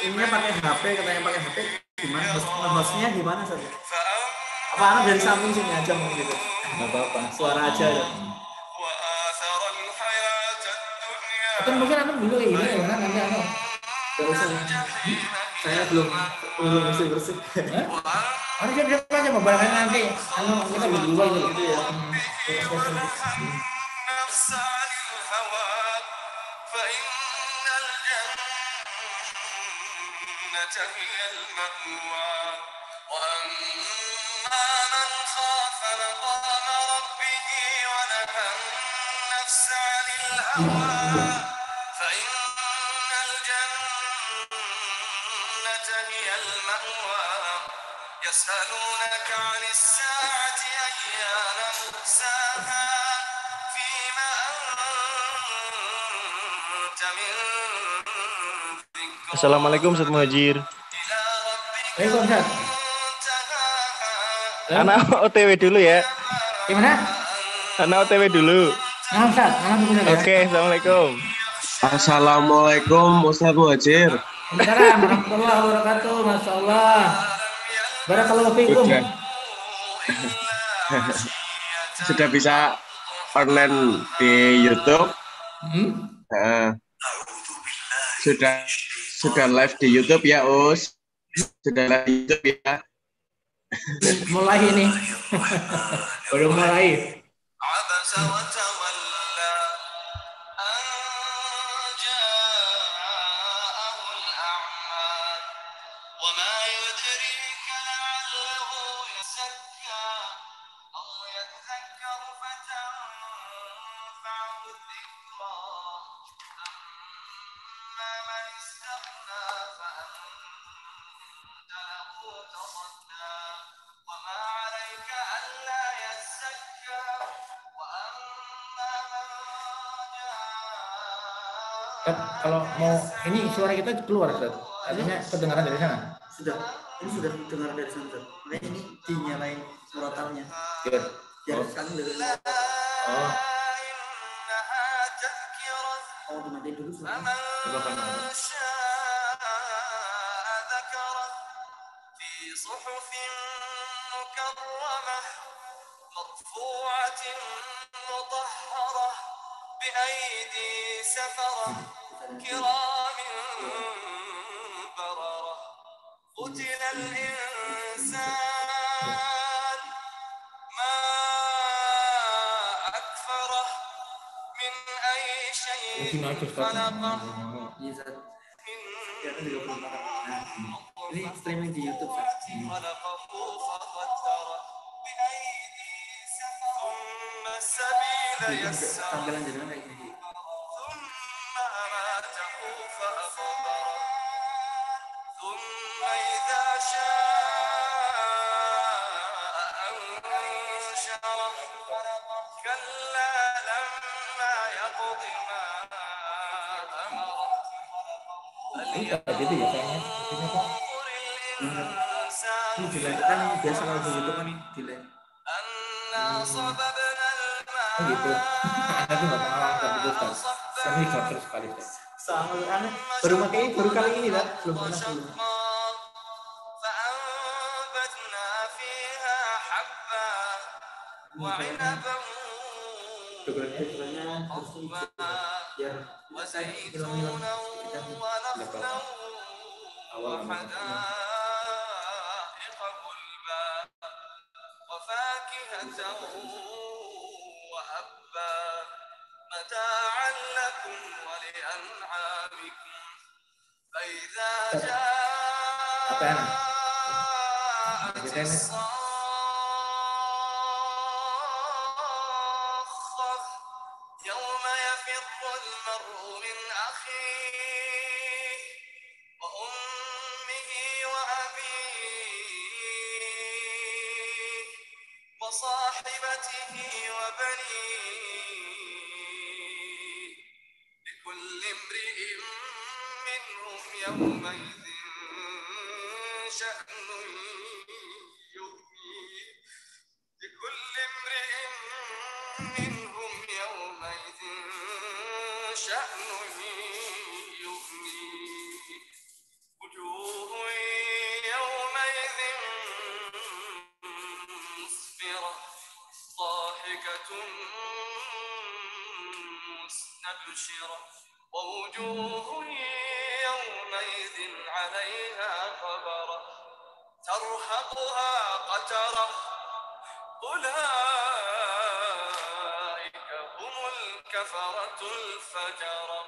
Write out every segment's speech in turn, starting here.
Ininya pakai HP, katanya pakai HP gimana? Hostnya gimana saja? Apa anak dari samping sini aja mau gitu? Nggak apa-apa. Suara aja ya. Atau mungkin anak dulu ini ya kan nanti anak. Gak usah. Saya belum bersih. Ada siapa aja mau barangnya nanti. Kita berdua gitu ya. يسألونك عن الساعة أيان مرساها فيما أنت من ذكرها. Assalamualaikum Ustaz Muhajir. Waalaikumsalam. Anak OTW dulu ya. Gimana? Anak OTW dulu. Nah, Ustaz, Oke, assalamualaikum. Assalamualaikum Ustaz Muhajir. Waalaikumsalam warahmatullahi wabarakatuh. Masya Allah. Barakallahu fiikum. Sudah bisa online di YouTube. Sudah live di YouTube ya, Us. Sudah live di YouTube ya. Mulai ini. Baru mulai. Kalau mau ini suara kita keluar, Ustaz. Artinya kedengaran dari sana. Ini sudah kedengaran dari sana. Nah, ini dinyalain murotalnya. Biar Sekarang dari dimatiin dulu suaranya. كرام بررة قتل الإنسان ما أكفره من أي شيء خلقه Ini streaming di YouTube. خلقه فقدره بأيدي سفرة ثم السبيل يسره Tampilan jenengan kayak gini. ثم إذا شاء أنشره كلا لما يقض ما أمره gitu ya kayaknya. Ini delay kan biasa kalau di YouTube kan delay. Gitu. Ada tuh nggak pengalaman gitu, Ustaz. Kami cover sekali, Ustaz. Sama aneh baru kali ini lah, belum pernah sebelumnya. Dokumennya harus biar hilang-hilang awal متاعا لكم ولأنعامكم فإذا جاءت الصاخة يوم يفر المرء من أخيه وأمه وأبيه وصاحبته وبنيه لكل امرئ منهم يومئذ شأن يغنيه لكل امرئ منهم يومئذ شأن يغنيه وجوه يومئذ مسفرة ضاحكة مستبشرة ووجوه يومئذ عليها غبرة ترهقها قترة أولئك هم الكفرة الفجرة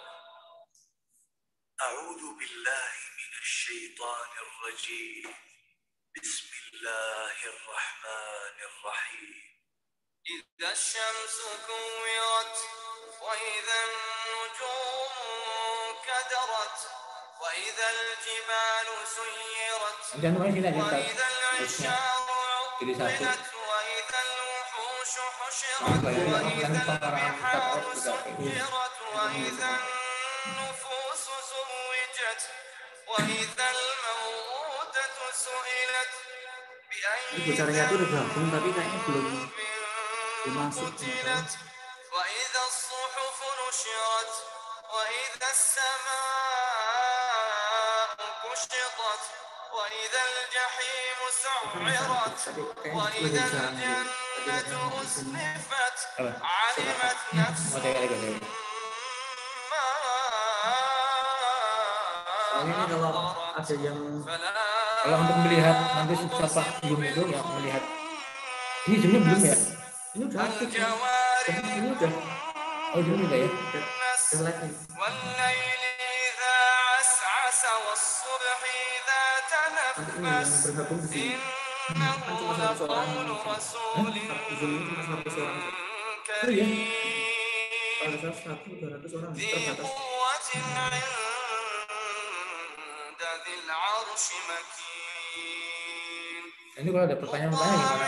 أعوذ بالله من الشيطان الرجيم بسم الله الرحمن الرحيم إذا الشمس كورت وإذا النجوم كدرت وإذا الجبال سيرت Jangan lupa sini aja Ustaz. وإذا العشار Jadi satu. عطلت وإذا الوحوش حشرت Jangan وإذا pengarang البحار Ustaz juga. سجرت وإذا النفوس زوجت وإذا الموءودة سئلت Ini بأي bocorannya tuh udah gabung tapi kayaknya belum masuk. قتلت وإذا الصحف نشرت وإذا السماء كشطت وإذا الجحيم سعرت وإذا الجنة أزلفت علمت نفس ما Soalnya ini kalau أحضرت ada yang فلا Kalau untuk melihat nanti siapa Zoom itu ya melihat. Ini Zoomnya belum ya? ini udah aktif ya. الجوار Ini udah Oh Zoom udah ya? النس live nih. والليل إذا عسعس والصبح إذا Nanti ini yang تنفس bergabung di sini. إنه Kan cuma 100 orang. لقول رسول Zoom ini cuma 100 orang. كريم Kalau saya 100 200 orang ذي terbatas. قوة عند ذي العرش مكين Ini kalau ada pertanyaan-pertanyaan gimana?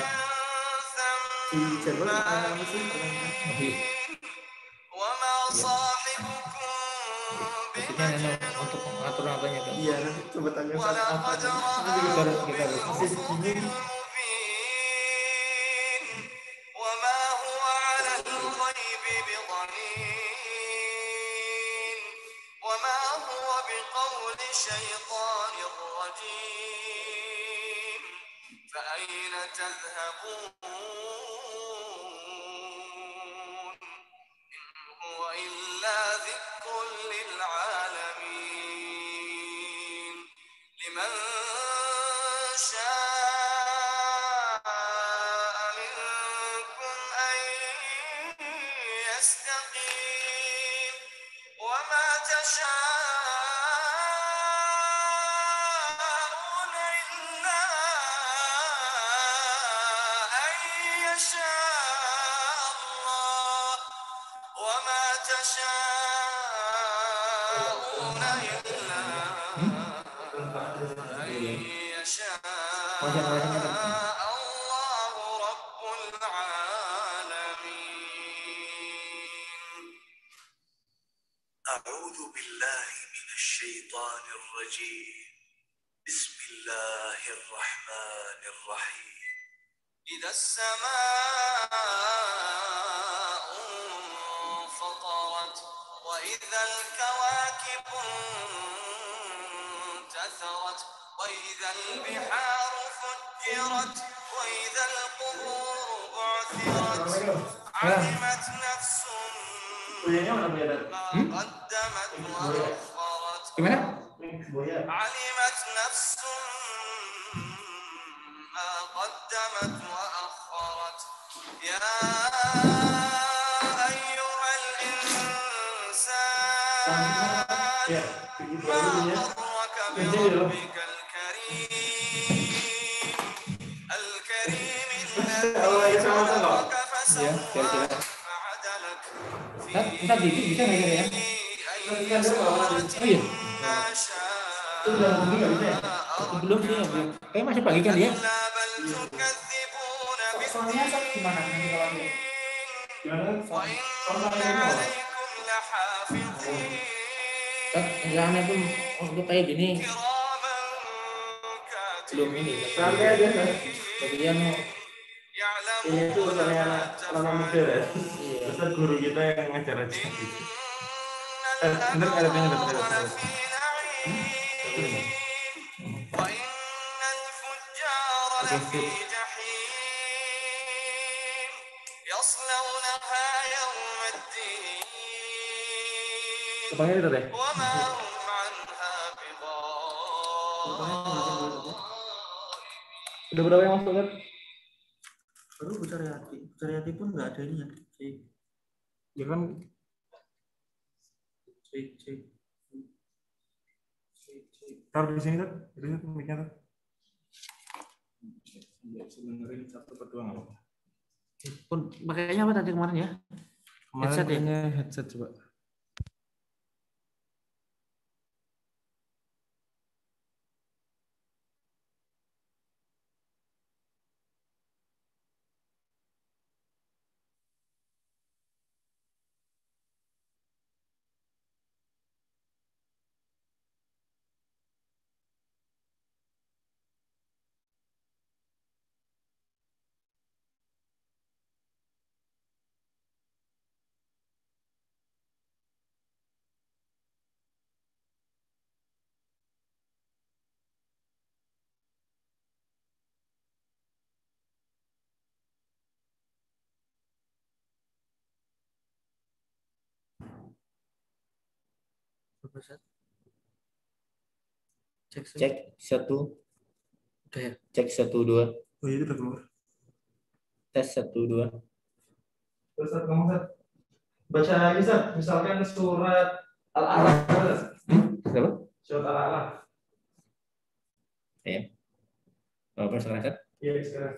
Di jadwal ada apa sih? Oh, iya. وما صاحبكم Maksudnya untuk mengatur rangkanya kan? Iya, nanti coba tanya Ustaz apa. ولقد Kita رآه Masih segini. المبين وما هو على الغيب بضنين وما هو بقول شيطان رجيم فأين تذهبون إن هو إلا ذكر للعالمين لمن شاء منكم أن يستقيم وما تشاءون إلا أن يشاء الله وما تشاءون إلا أن يشاء الله رب العالمين أعوذ بالله من الشيطان الرجيم بسم الله الرحمن الرحيم إذا السماء انفطرت وإذا الكواكب انتثرت وإذا البحار فجرت وإذا القبور بعثرت علمت نفس ما قدمت وأخرت Gimana? علمت نفس ما قدمت وأخرت يا أيها الإنسان ما غرك بربك الكريم الذي خلقك فسواك فعدلك Ntar dikit bisa nggak ya? في أي صورة Oh iya. ما شاء Belum sih ya belum. Kayaknya masih pagi kan ya? كلا بل تكذبون Soalnya Ustaz gimana nanti kalau dia? وإن عليكم لحافظين Jangan itu untuk kayak gini كراما belum ini. Santai aja Ustaz. Bagian mau Ini tuh soalnya anak muda ya. iya. Ustaz guru kita yang ngajar aja gitu. إن Bener ada tanya bener. في نعيم وإن الفجار لفي جحيم يصلونها يوم الدين Kepangnya itu deh. وما هم عنها بغائبين Udah berapa yang masuk kan? Baru Bucari Hati pun nggak ada ininya. Ya kan Cek. taruh di sini kan? Di sini mic-nya kan? Sebenarnya satu berdua nggak apa-apa. Pun pakainya apa tadi kemarin ya? Kemarin Headset ya? pakainya headset coba. Cek 1. Udah ya? Cek 1 2. Oh iya, itu udah keluar. Tes 1 2. Terus kamu baca lagi misalkan surat Al-A'raf. Apa? Surat Al-A'raf. Ya. Apa sekarang? Iya, sekarang.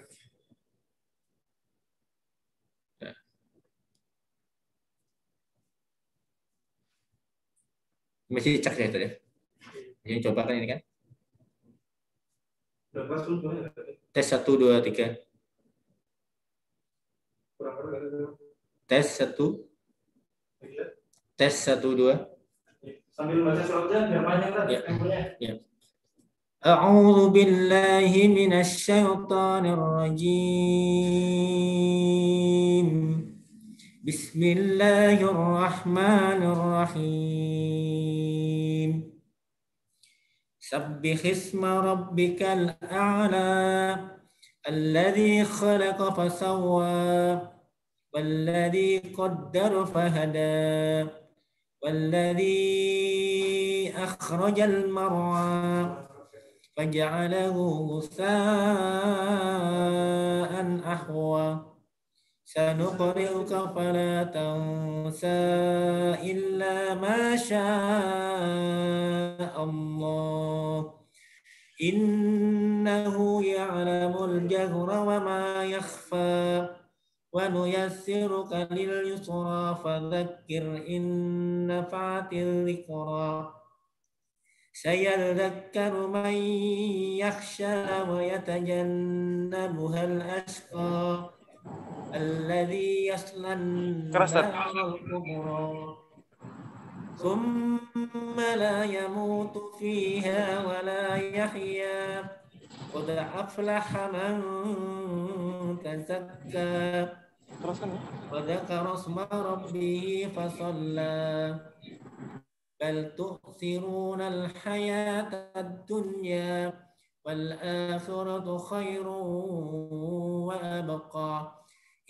Mesti cek ya itu ya. Ini coba kan ini kan. Udah kelas dulu ya. Tes 1 2 3. Kurang-kurang. Tes 1. Tes 1 2. Sambil baca suratnya biar panjang kan Ya. temponya. Ya. A'udzu billahi minasyaitonir rajim. Bismillahirrahmanirrahim. Sabbih isma rabbikal a'la alladzi khalaqa fasawwa walladzi qaddara fahada والذي أخرج المرعى فجعله غثاء أحوى سنقرئك فلا تنسى إلا ما شاء الله إنه يعلم الجهر وما يخفى ونيسرك لليسرى فذكر إن نفعت الذكرى سيذكر من يخشى ويتجنبها الأشقى الذي يصلى النار الكبرى ثم لا يموت فيها ولا يحيا قد أفلح من تزكى وذكر اسم ربه فصلى بل تؤثرون الحياة الدنيا والآخرة خير وأبقى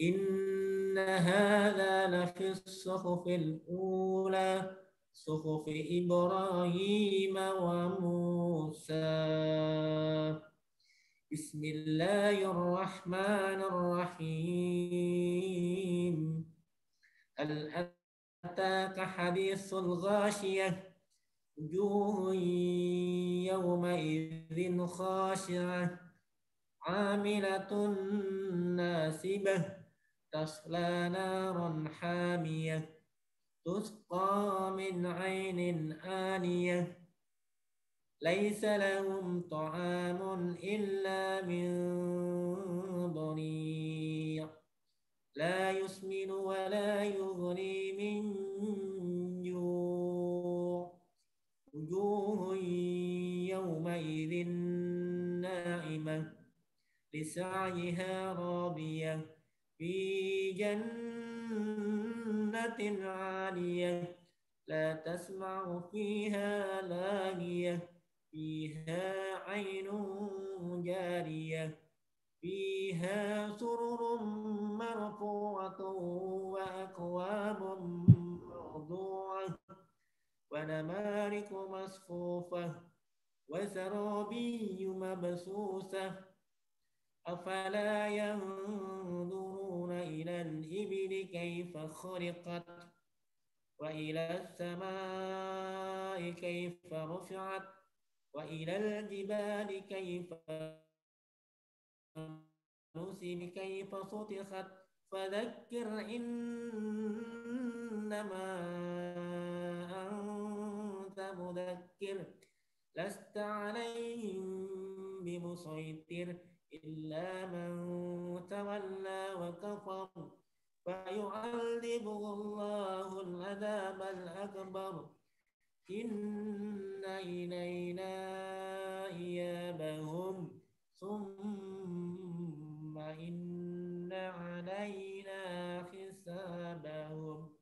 إن هذا لفي الصحف الأولى صحف إبراهيم وموسى بسم الله الرحمن الرحيم هل أتاك حديث الغاشية وجوه يومئذ خاشعة عاملة ناصبة تصلى نارا حامية تسقى من عين آنية ليس لهم طعام إلا من ضريع لا يسمن ولا يغني من جوع وجوه يومئذ ناعمة لسعيها راضية في جنة عالية لا تسمع فيها لاغية فيها عين جارية فيها سرر مرفوعة وأكواب موضوعة ونمارق مصفوفة وزرابي مبثوثة أفلا ينظرون إلى الإبل كيف خلقت وإلى السماء كيف رفعت وإلى الجبال كيف نصب كيف سطحت فذكر إنما أنت مذكر لست عليهم بمسيطر إلا من تولى وكفر فيعذبه الله العذاب الأكبر إن إلينا إيابهم ثم إن علينا حسابهم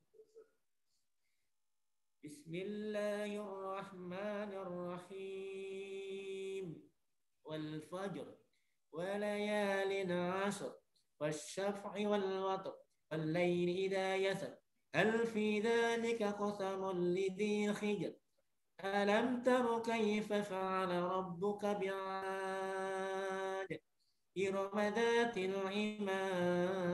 بسم الله الرحمن الرحيم والفجر وليال عشر والشفع والوتر والليل إذا يسر هل في ذلك قسم لذي حجر ألم تر كيف فعل ربك بعاد إرم ذات العماد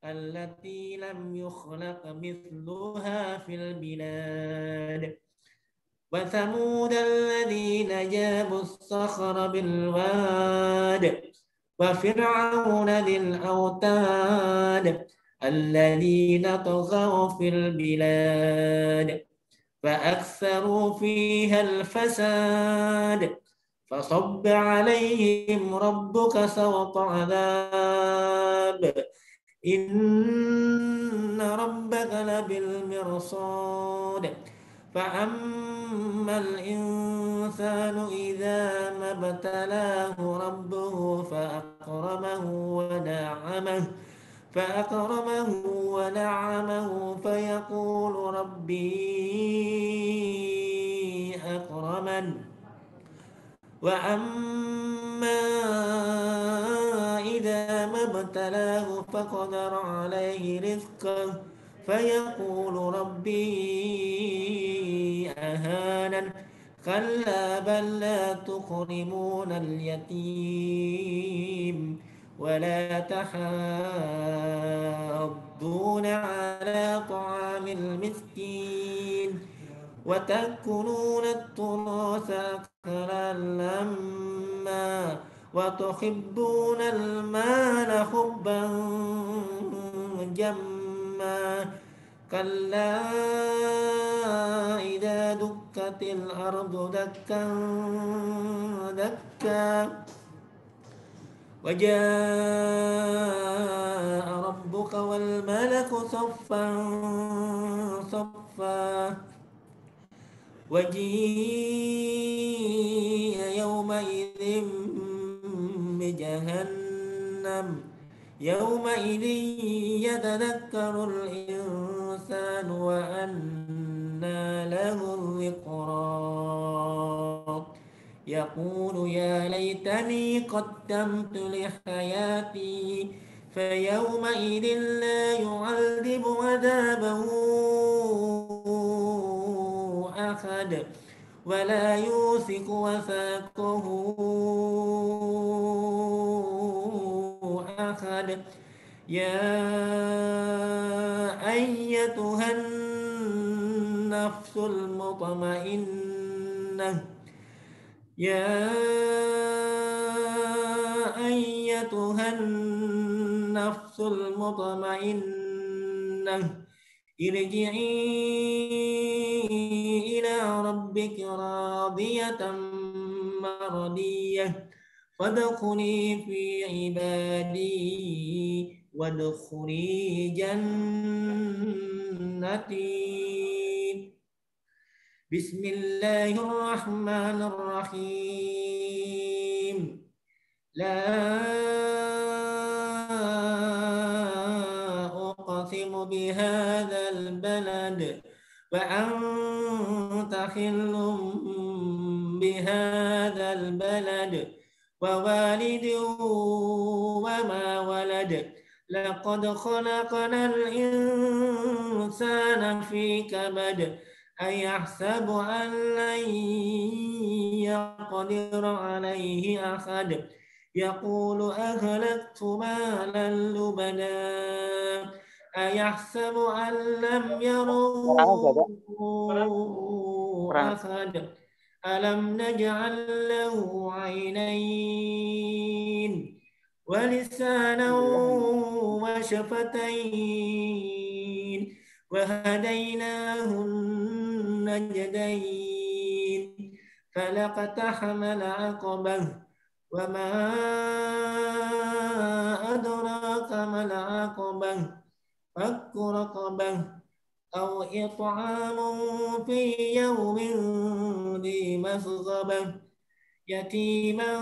التي لم يخلق مثلها في البلاد وثمود الذين جابوا الصخر بالواد وفرعون ذي الأوتاد الذين طغوا في البلاد فأكثروا فيها الفساد فصب عليهم ربك سوط عذاب إن ربك لبالمرصاد فأما الإنسان إذا ما ابتلاه ربه فأكرمه ونعمه فيقول ربي أكرمن وأما إذا ما ابتلاه فقدر عليه رزقه فيقول ربي أهانن كلا بل لا تكرمون اليتيم ولا تحاضون على طعام المسكين وتأكلون التراث أكلا لما وتحبون المال حبا جما كلا إذا دكت الأرض دكا دكا وجاء ربك والملك صفا صفا وجيء يومئذ بجهنم يومئذ يتذكر الإنسان وأنى له الذكرى يقول يا ليتني قدمت لحياتي فيومئذ لا يعذب عذابه أحد ولا يوثق وثاقه أحد يا أيتها النفس المطمئنة يا أيتها النفس المطمئنة ارجعي إلى ربك راضية مرضية فادخلي في عبادي وادخلي جنتي بسم الله الرحمن الرحيم لا أقسم بهذا البلد وأنت حل بهذا البلد ووالد وما ولد لقد خلقنا الإنسان في كبد أيحسب أن لن يقدر عليه أحد يقول أهلكت مالا لبدا أيحسب أن لم يره أحد ألم نجعل له عينين ولسانا وشفتين وهديناه النجدين فلاقتحم العقبة وما أدراك ما العقبة فك رقبة أو إطعام في يوم ذي مسغبة يتيما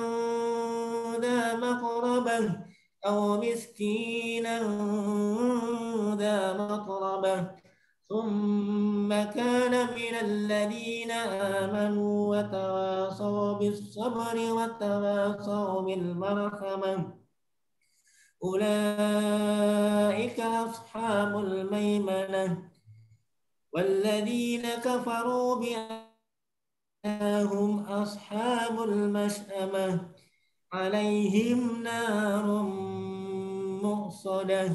ذا مقربة أو مسكينا ذا مقربة ثم كان من الذين آمنوا وتواصوا بالصبر وتواصوا بالمرحمة أولئك أصحاب الميمنة والذين كفروا بأنهم أصحاب المشأمة عليهم نار مؤصدة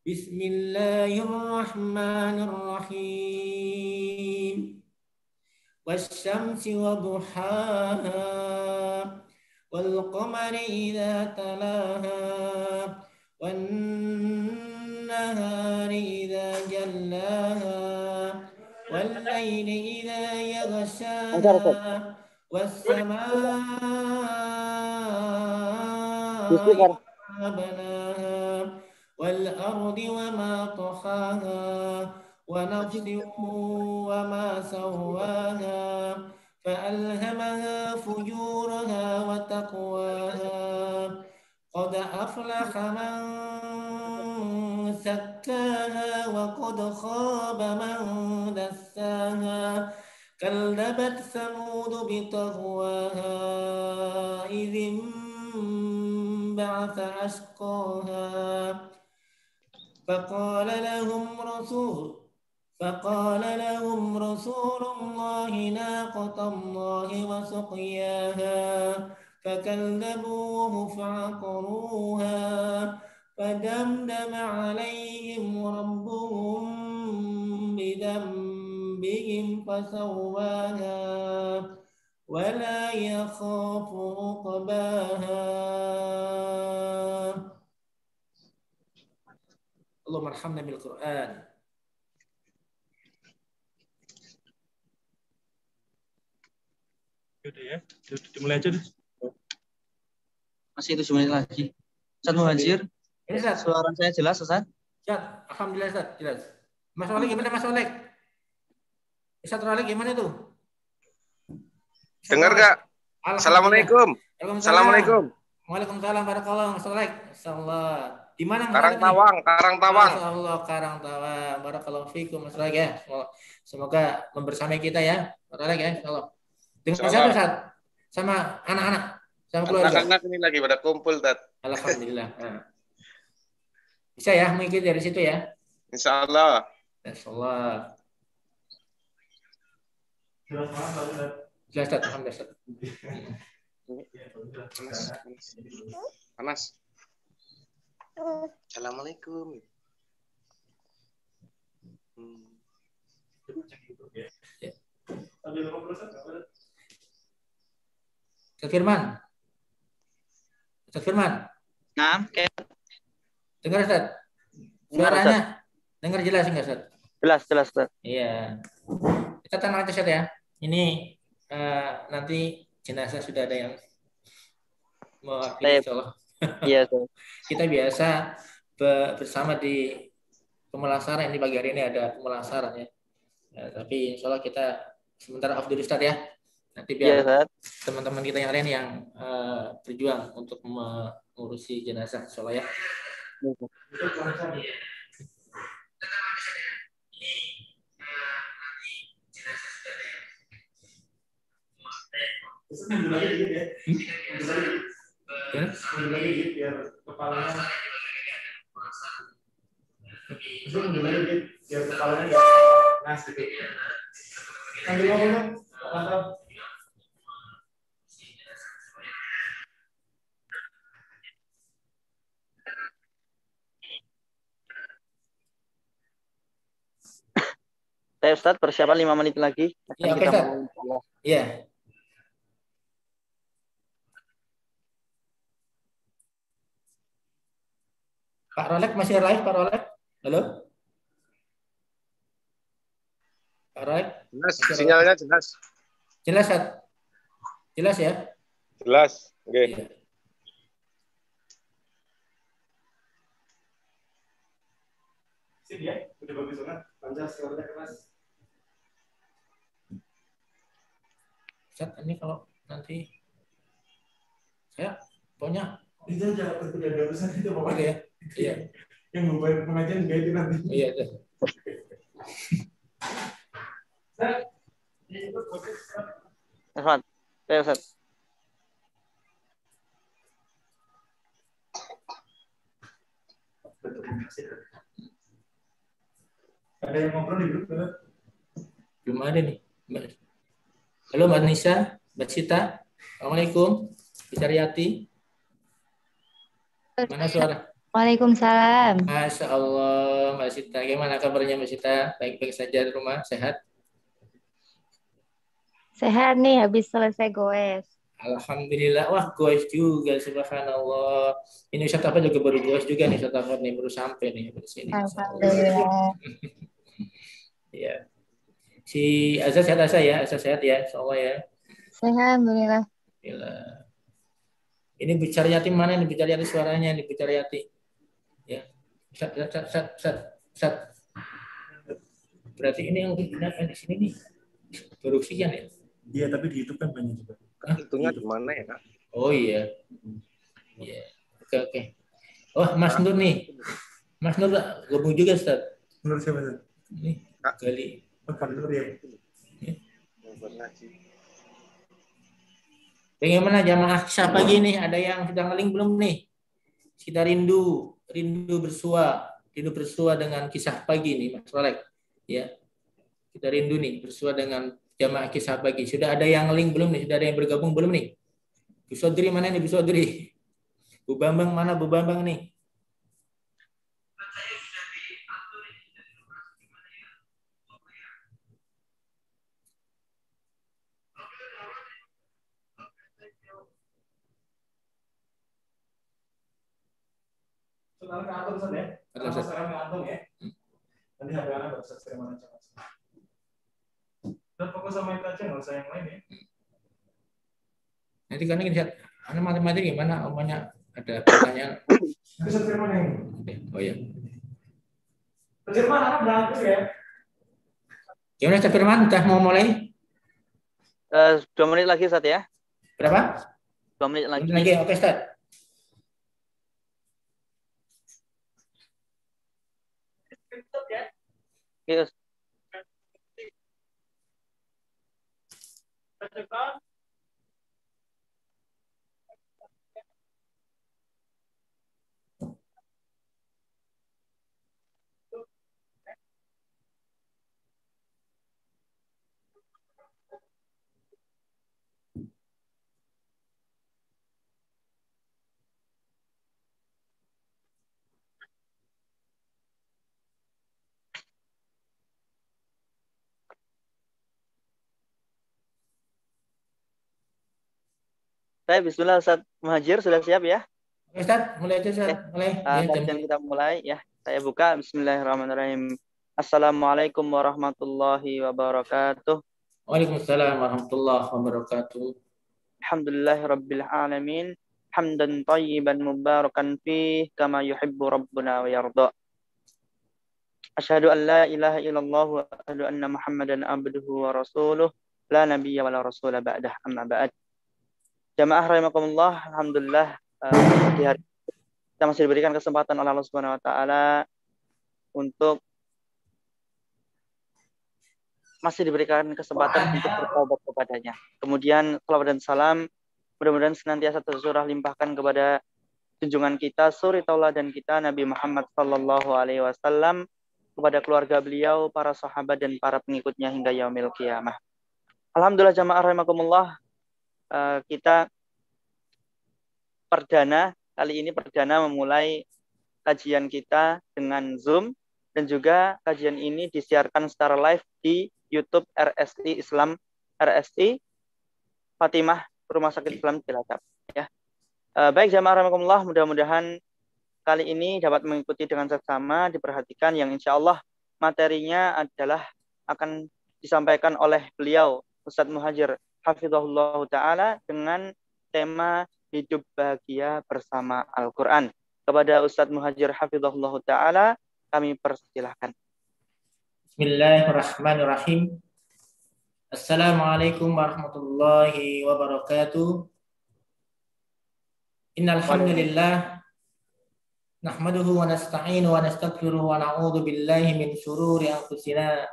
بسم الله الرحمن الرحيم والشمس وضحاها والقمر إذا تلاها والنهار إذا جلاها والليل إذا يغشاها والسماء وما بناها والأرض وما طحاها ونفس وما سواها فألهمها فجورها وتقواها قد أفلح من زكاها وقد خاب من دساها كذبت ثمود بطغواها إذ انبعث أشقاها فقال لهم رسول الله ناقة الله وسقياها فكذبوه فعقروها فدمدم عليهم ربهم بذنبهم فسواها ولا يخاف عقباها اللهم ارحمنا بالقرآن. Udah ya, dimulai aja deh. Masih 7 menit lagi. Ustaz Muhajir, Ini Ustaz. suara saya jelas Ustaz? Ustaz, alhamdulillah Ustaz, jelas. Mas Walek gimana Mas Walek? Ustaz Walek gimana tuh? Dengar gak? Assalamualaikum. Assalamualaikum. Waalaikumsalam barakallah Mas Walek. Masyaallah. Di mana Karangtawang. Masyaallah Karangtawang. Barakallahu fiikum Mas Walek ya. Semoga membersamai kita ya. Mas Walek ya, insyaallah. Dengan siapa Ustaz? Sama anak-anak, sama keluarga. Anak-anak ini lagi pada kumpul, Tat. Alhamdulillah. Bisa ya mengikuti dari situ ya? Insyaallah. Insyaallah. Jelas, Ustaz. Alhamdulillah. Panas. Assalamualaikum. Ustaz Firman. Ustaz Firman. Nah, Dengar Ustaz? Suaranya dengar jelas enggak Ustaz? jelas Ustaz. Iya. Kita tenang aja Ustaz ya. Ini nanti jenazah sudah ada yang mewakili insyaallah. Iya, Ustaz. Kita biasa bersama di pemulasaran di pagi hari ini ada pemulasaran ya. Tapi insyaallah kita sementara off dulu Ustaz ya. Nanti biar teman-teman kita yang lain yang berjuang untuk mengurusi jenazah insyaallah ya. Ustadz, persiapan 5 menit lagi. Ya, oke, Ustadz. Iya. Pak Rolek masih live, Pak Rolek? Halo? Pak Rolek? Jelas, sinyalnya jelas. Jelas, Ustadz? Jelas ya? Jelas, oke. Iya. Sip ya, udah bagus banget. Lancar suaranya keras. Ustadz, ini kalau nanti saya pokoknya itu aja tidak ada urusan itu pokoknya ya. Iya. Yang membayar pengajian juga itu nanti. Iya. Ustadz, Ustadz. Ada yang ngobrol di grup belum? Belum ada nih. Halo Mbak Nisa, Mbak Sita. Assalamualaikum. Bicaryati. Mana suara? Waalaikumsalam. Masya Allah, Mbak Sita. Gimana kabarnya Mbak Sita? Baik-baik saja di rumah? Sehat? Sehat nih, habis selesai goes. Alhamdulillah. Wah, goes juga. Subhanallah. Ini Ustaz apa juga baru goes juga nih. Ustaz apa nih baru sampai nih di sini. Alhamdulillah. Ya. Si Azza sehat Azza ya? Azza sehat ya? Insyaallah ya. Sehat, alhamdulillah. Alhamdulillah. Ini Bicaryati mana nih Bicaryati suaranya nih Bicaryati? Ya. Sat. Berarti ini yang di sini nih. Baru sekian ya? Iya, tapi di YouTube kan banyak juga. Itunya di mana ya, Kak? Oh iya. Iya. Oke. Oh, Mas Nur nih. Mas Nur gabung juga, Ustaz. Menurut siapa, Ustaz? Ini kali. Pak Nur ya. Bagaimana jamaah Kisah pagi nih? Ada yang sudah ngeling belum nih? Kita rindu bersua dengan Kisah pagi nih, Mas Rolek. Ya. Kita rindu nih bersua dengan jamaah Kisah pagi. Sudah ada yang ngeling belum nih? Sudah ada yang bergabung belum nih? Bu Sodri mana nih Bu Sodri? Bu Bambang mana Bu Bambang nih? Saudara ke atur, Ustaz ya? Sekarang ke atur ya? Nanti HP anak bisa share mana aja. Dan fokus sama itu aja, nggak usah yang lain ya. Nanti karena kita lihat anak matematik gimana omanya ada pertanyaan. Bisa Firman yang. Oh ya. Firman anak berangkat ya. Gimana Ustaz Firman? Udah mau mulai? 2 menit lagi Ustaz ya. Berapa? 2 menit lagi. Oke Ustaz. Yes. Saya bismillah Ustaz Muhajir sudah siap ya? Ustaz, mulai aja Ustaz. Mulai. Kajian kita mulai ya. Saya buka bismillahirrahmanirrahim. Assalamualaikum warahmatullahi wabarakatuh. Waalaikumsalam warahmatullahi wabarakatuh. Alhamdulillahirabbil alamin. Hamdan thayyiban mubarakan fih kama yuhibbu rabbuna wa yarda. Asyhadu an la ilaha illallah wa asyhadu anna Muhammadan abduhu wa rasuluh. La nabiyya wa la rasula ba'dah amma ba'd. Jamaah rahimakumullah, alhamdulillah di hari kita masih diberikan kesempatan oleh Allah Subhanahu wa taala untuk masih diberikan kesempatan untuk bertobat kepadanya. Kemudian salawat dan salam Mudah-mudahan senantiasa tercurah limpahkan kepada junjungan kita, suri tauladan kita Nabi Muhammad sallallahu alaihi wasallam, kepada keluarga beliau, para sahabat dan para pengikutnya hingga yaumil qiyamah. Alhamdulillah jamaah rahimakumullah, kita kali ini perdana memulai kajian kita dengan Zoom, dan juga kajian ini disiarkan secara live di YouTube RSI Islam, RSI Fatimah Rumah Sakit Islam Cilacap. Ya. Baik jamaah rahimakumullah, mudah-mudahan kali ini dapat mengikuti dengan seksama, diperhatikan yang insya Allah materinya adalah akan disampaikan oleh beliau Ustadz Muhajir Hafizahullah Ta'ala dengan tema hidup bahagia bersama Al-Quran. Kepada Ustadz Muhajir Hafizahullah Ta'ala kami persilahkan. Bismillahirrahmanirrahim. Assalamualaikum warahmatullahi wabarakatuh. Innal hamdalillah nahmaduhu wa nasta'inu wa nastaghfiruhu wa na'udzu billahi min shururi anfusina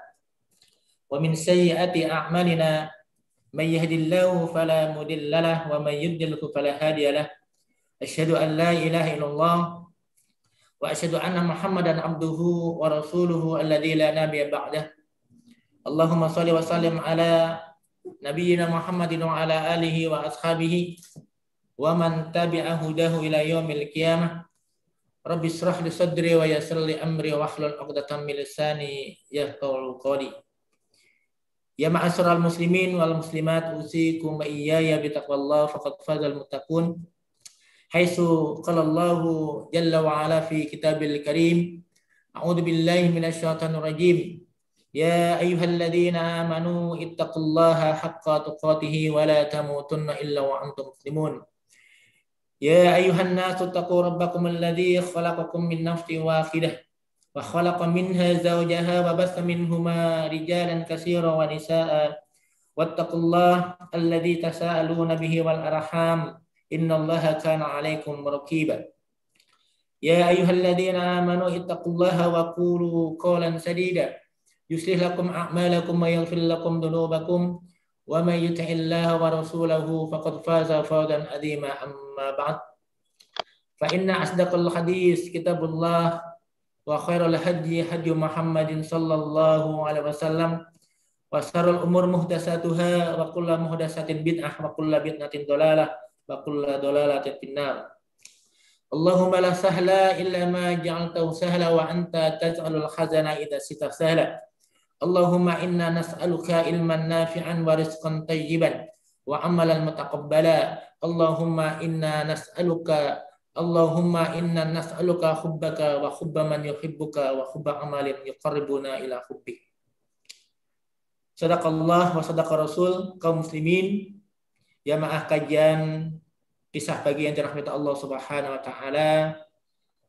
wa min sayyiati a'malina. Man yahdihillahu fala mudilla lahu wa man yudlilhu fala hadiya lahu. Asyhadu an la ilaha illallah wa asyhadu anna Muhammadan abduhu wa rasuluhu alladzi la nabiyya ba'dah. Allahumma shalli wa sallim ala nabiyyina Muhammadin wa ala alihi wa ashabihi wa man tabi'a hudahu ila yaumil qiyamah. Rabbi shrah li sadri wa yassir li amri wa hlul 'uqdatam min lisani yafqahu qawli. Ya ma'asyiral muslimin wal muslimat, usikum wa iyaya bi taqwallah faqad fazal muttaqun. Haitsu qala Allahu jalla wa ala fi kitabil karim, a'udzu billahi minasy syaithanir rajim. Ya ayyuhalladzina amanu ittaqullaha haqqa tuqatih wa la tamutunna illa wa antum muslimun. Ya ayyuhan nasu taqu rabbakum alladzi khalaqakum min nafsin wahidah wa khalaqa minha zawjaha wa bassa minhuma rijalan katsiran wa nisaa'a wattaqullaha alladzi tasaaluna bihi wal arham innallaha kana 'alaikum raqiba. Ya ayyuhalladzina amanu ittaqullaha wa qulu qawlan sadida yuslih lakum a'malakum wa yaghfir lakum dhunubakum wa may yuti'illaha wa rasulahu faqad faza fawzan 'azima. Amma ba'd, fa inna asdaqal hadis kitabullah wa khairal hadyi hadyu Muhammadin sallallahu alaihi wasallam wa syarrul umur muhdatsatuha wa kullu muhdatsatin bid'ah wa kullu bid'atin dhalalah wa kullu dhalalatin finnar. Allahumma la sahla illa ma ja'altahu sahla wa anta taj'alul khazana idza sita sahla. Allahumma inna nas'aluka ilman nafi'an wa rizqan tayyiban wa amalan mutaqabbala. Allahumma inna nas'aluka hubbaka wa hubba man yuhibbuka wa hubba amalin yuqarribuna ila hubbik. Sadaqallah wa sadaqa Rasul. Kaum muslimin, jamaah kajian kisah pagi yang dirahmati Allah Subhanahu wa taala,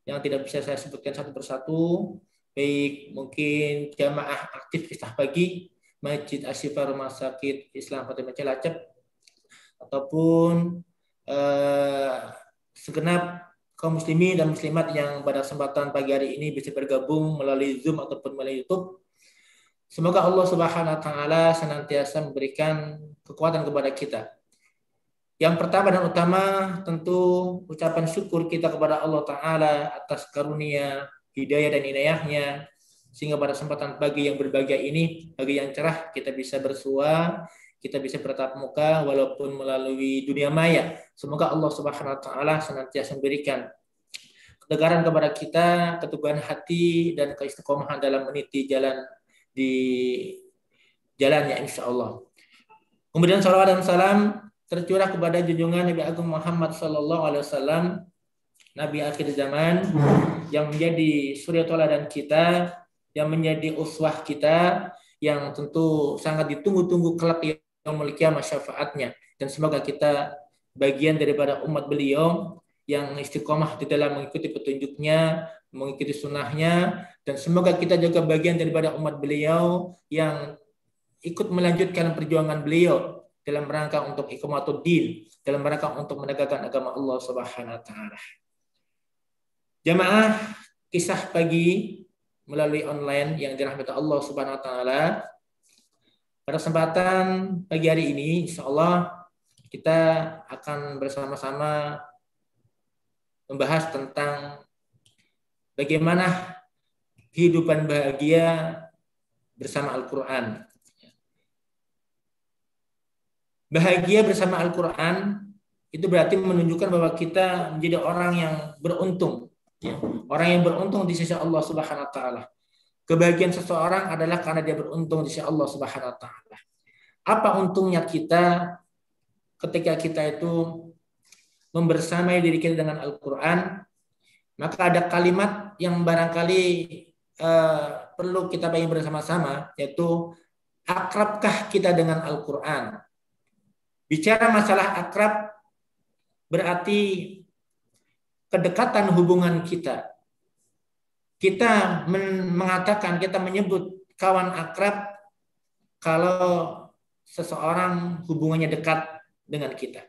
yang tidak bisa saya sebutkan satu persatu, baik mungkin jamaah aktif kisah pagi Masjid Asy-Syifa Rumah Sakit Islam Fatimah Cilacap, ataupun segenap kaum muslimin dan muslimat yang pada kesempatan pagi hari ini bisa bergabung melalui Zoom ataupun melalui YouTube. Semoga Allah Subhanahu wa taala senantiasa memberikan kekuatan kepada kita. Yang pertama dan utama tentu ucapan syukur kita kepada Allah Ta'ala atas karunia, hidayah dan inayahnya, sehingga pada kesempatan pagi yang berbahagia ini, pagi yang cerah, kita bisa bersua, kita bisa bertatap muka walaupun melalui dunia maya. Semoga Allah Subhanahu wa taala senantiasa memberikan ketegaran kepada kita, keteguhan hati dan keistiqomahan dalam meniti jalan di jalannya insyaallah. Kemudian salawat dan salam tercurah kepada junjungan Nabi Agung Muhammad sallallahu alaihi wasallam, Nabi akhir zaman yang menjadi suri tauladan kita, yang menjadi uswah kita, yang tentu sangat ditunggu-tunggu kelak yaumul qiyamah syafaatnya. Dan semoga kita bagian daripada umat beliau yang istiqomah di dalam mengikuti petunjuknya, mengikuti sunnahnya, dan semoga kita juga bagian daripada umat beliau yang ikut melanjutkan perjuangan beliau dalam rangka untuk iqamatuddin, dalam rangka untuk menegakkan agama Allah Subhanahu wa taala. Jamaah kisah pagi melalui online yang dirahmati Allah Subhanahu wa taala, pada kesempatan pagi hari ini insyaallah kita akan bersama-sama membahas tentang bagaimana kehidupan bahagia bersama Al-Quran. Bahagia bersama Al-Quran itu berarti menunjukkan bahwa kita menjadi orang yang beruntung, ya. Orang yang beruntung di sisi Allah Subhanahu wa taala. Kebahagiaan seseorang adalah karena dia beruntung di sisi Allah Subhanahu wa taala. Apa untungnya kita ketika kita itu membersamai diri kita dengan Al-Quran? Maka ada kalimat yang barangkali perlu kita bayangkan bersama-sama, yaitu akrabkah kita dengan Al-Quran? Bicara masalah akrab berarti kedekatan hubungan kita. Kita mengatakan, kita menyebut kawan akrab kalau seseorang hubungannya dekat dengan kita.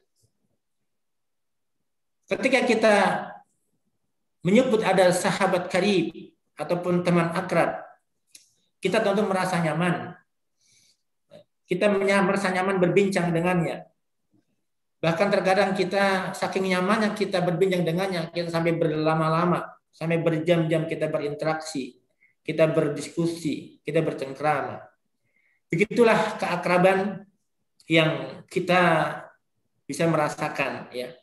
Ketika kita menyebut ada sahabat karib ataupun teman akrab, kita tentu merasa nyaman. Kita merasa nyaman berbincang dengannya. Bahkan terkadang kita saking nyamannya kita berbincang dengannya, kita sampai berlama-lama, sampai berjam-jam kita berinteraksi, kita berdiskusi, kita bercengkrama. Begitulah keakraban yang kita bisa merasakan, ya.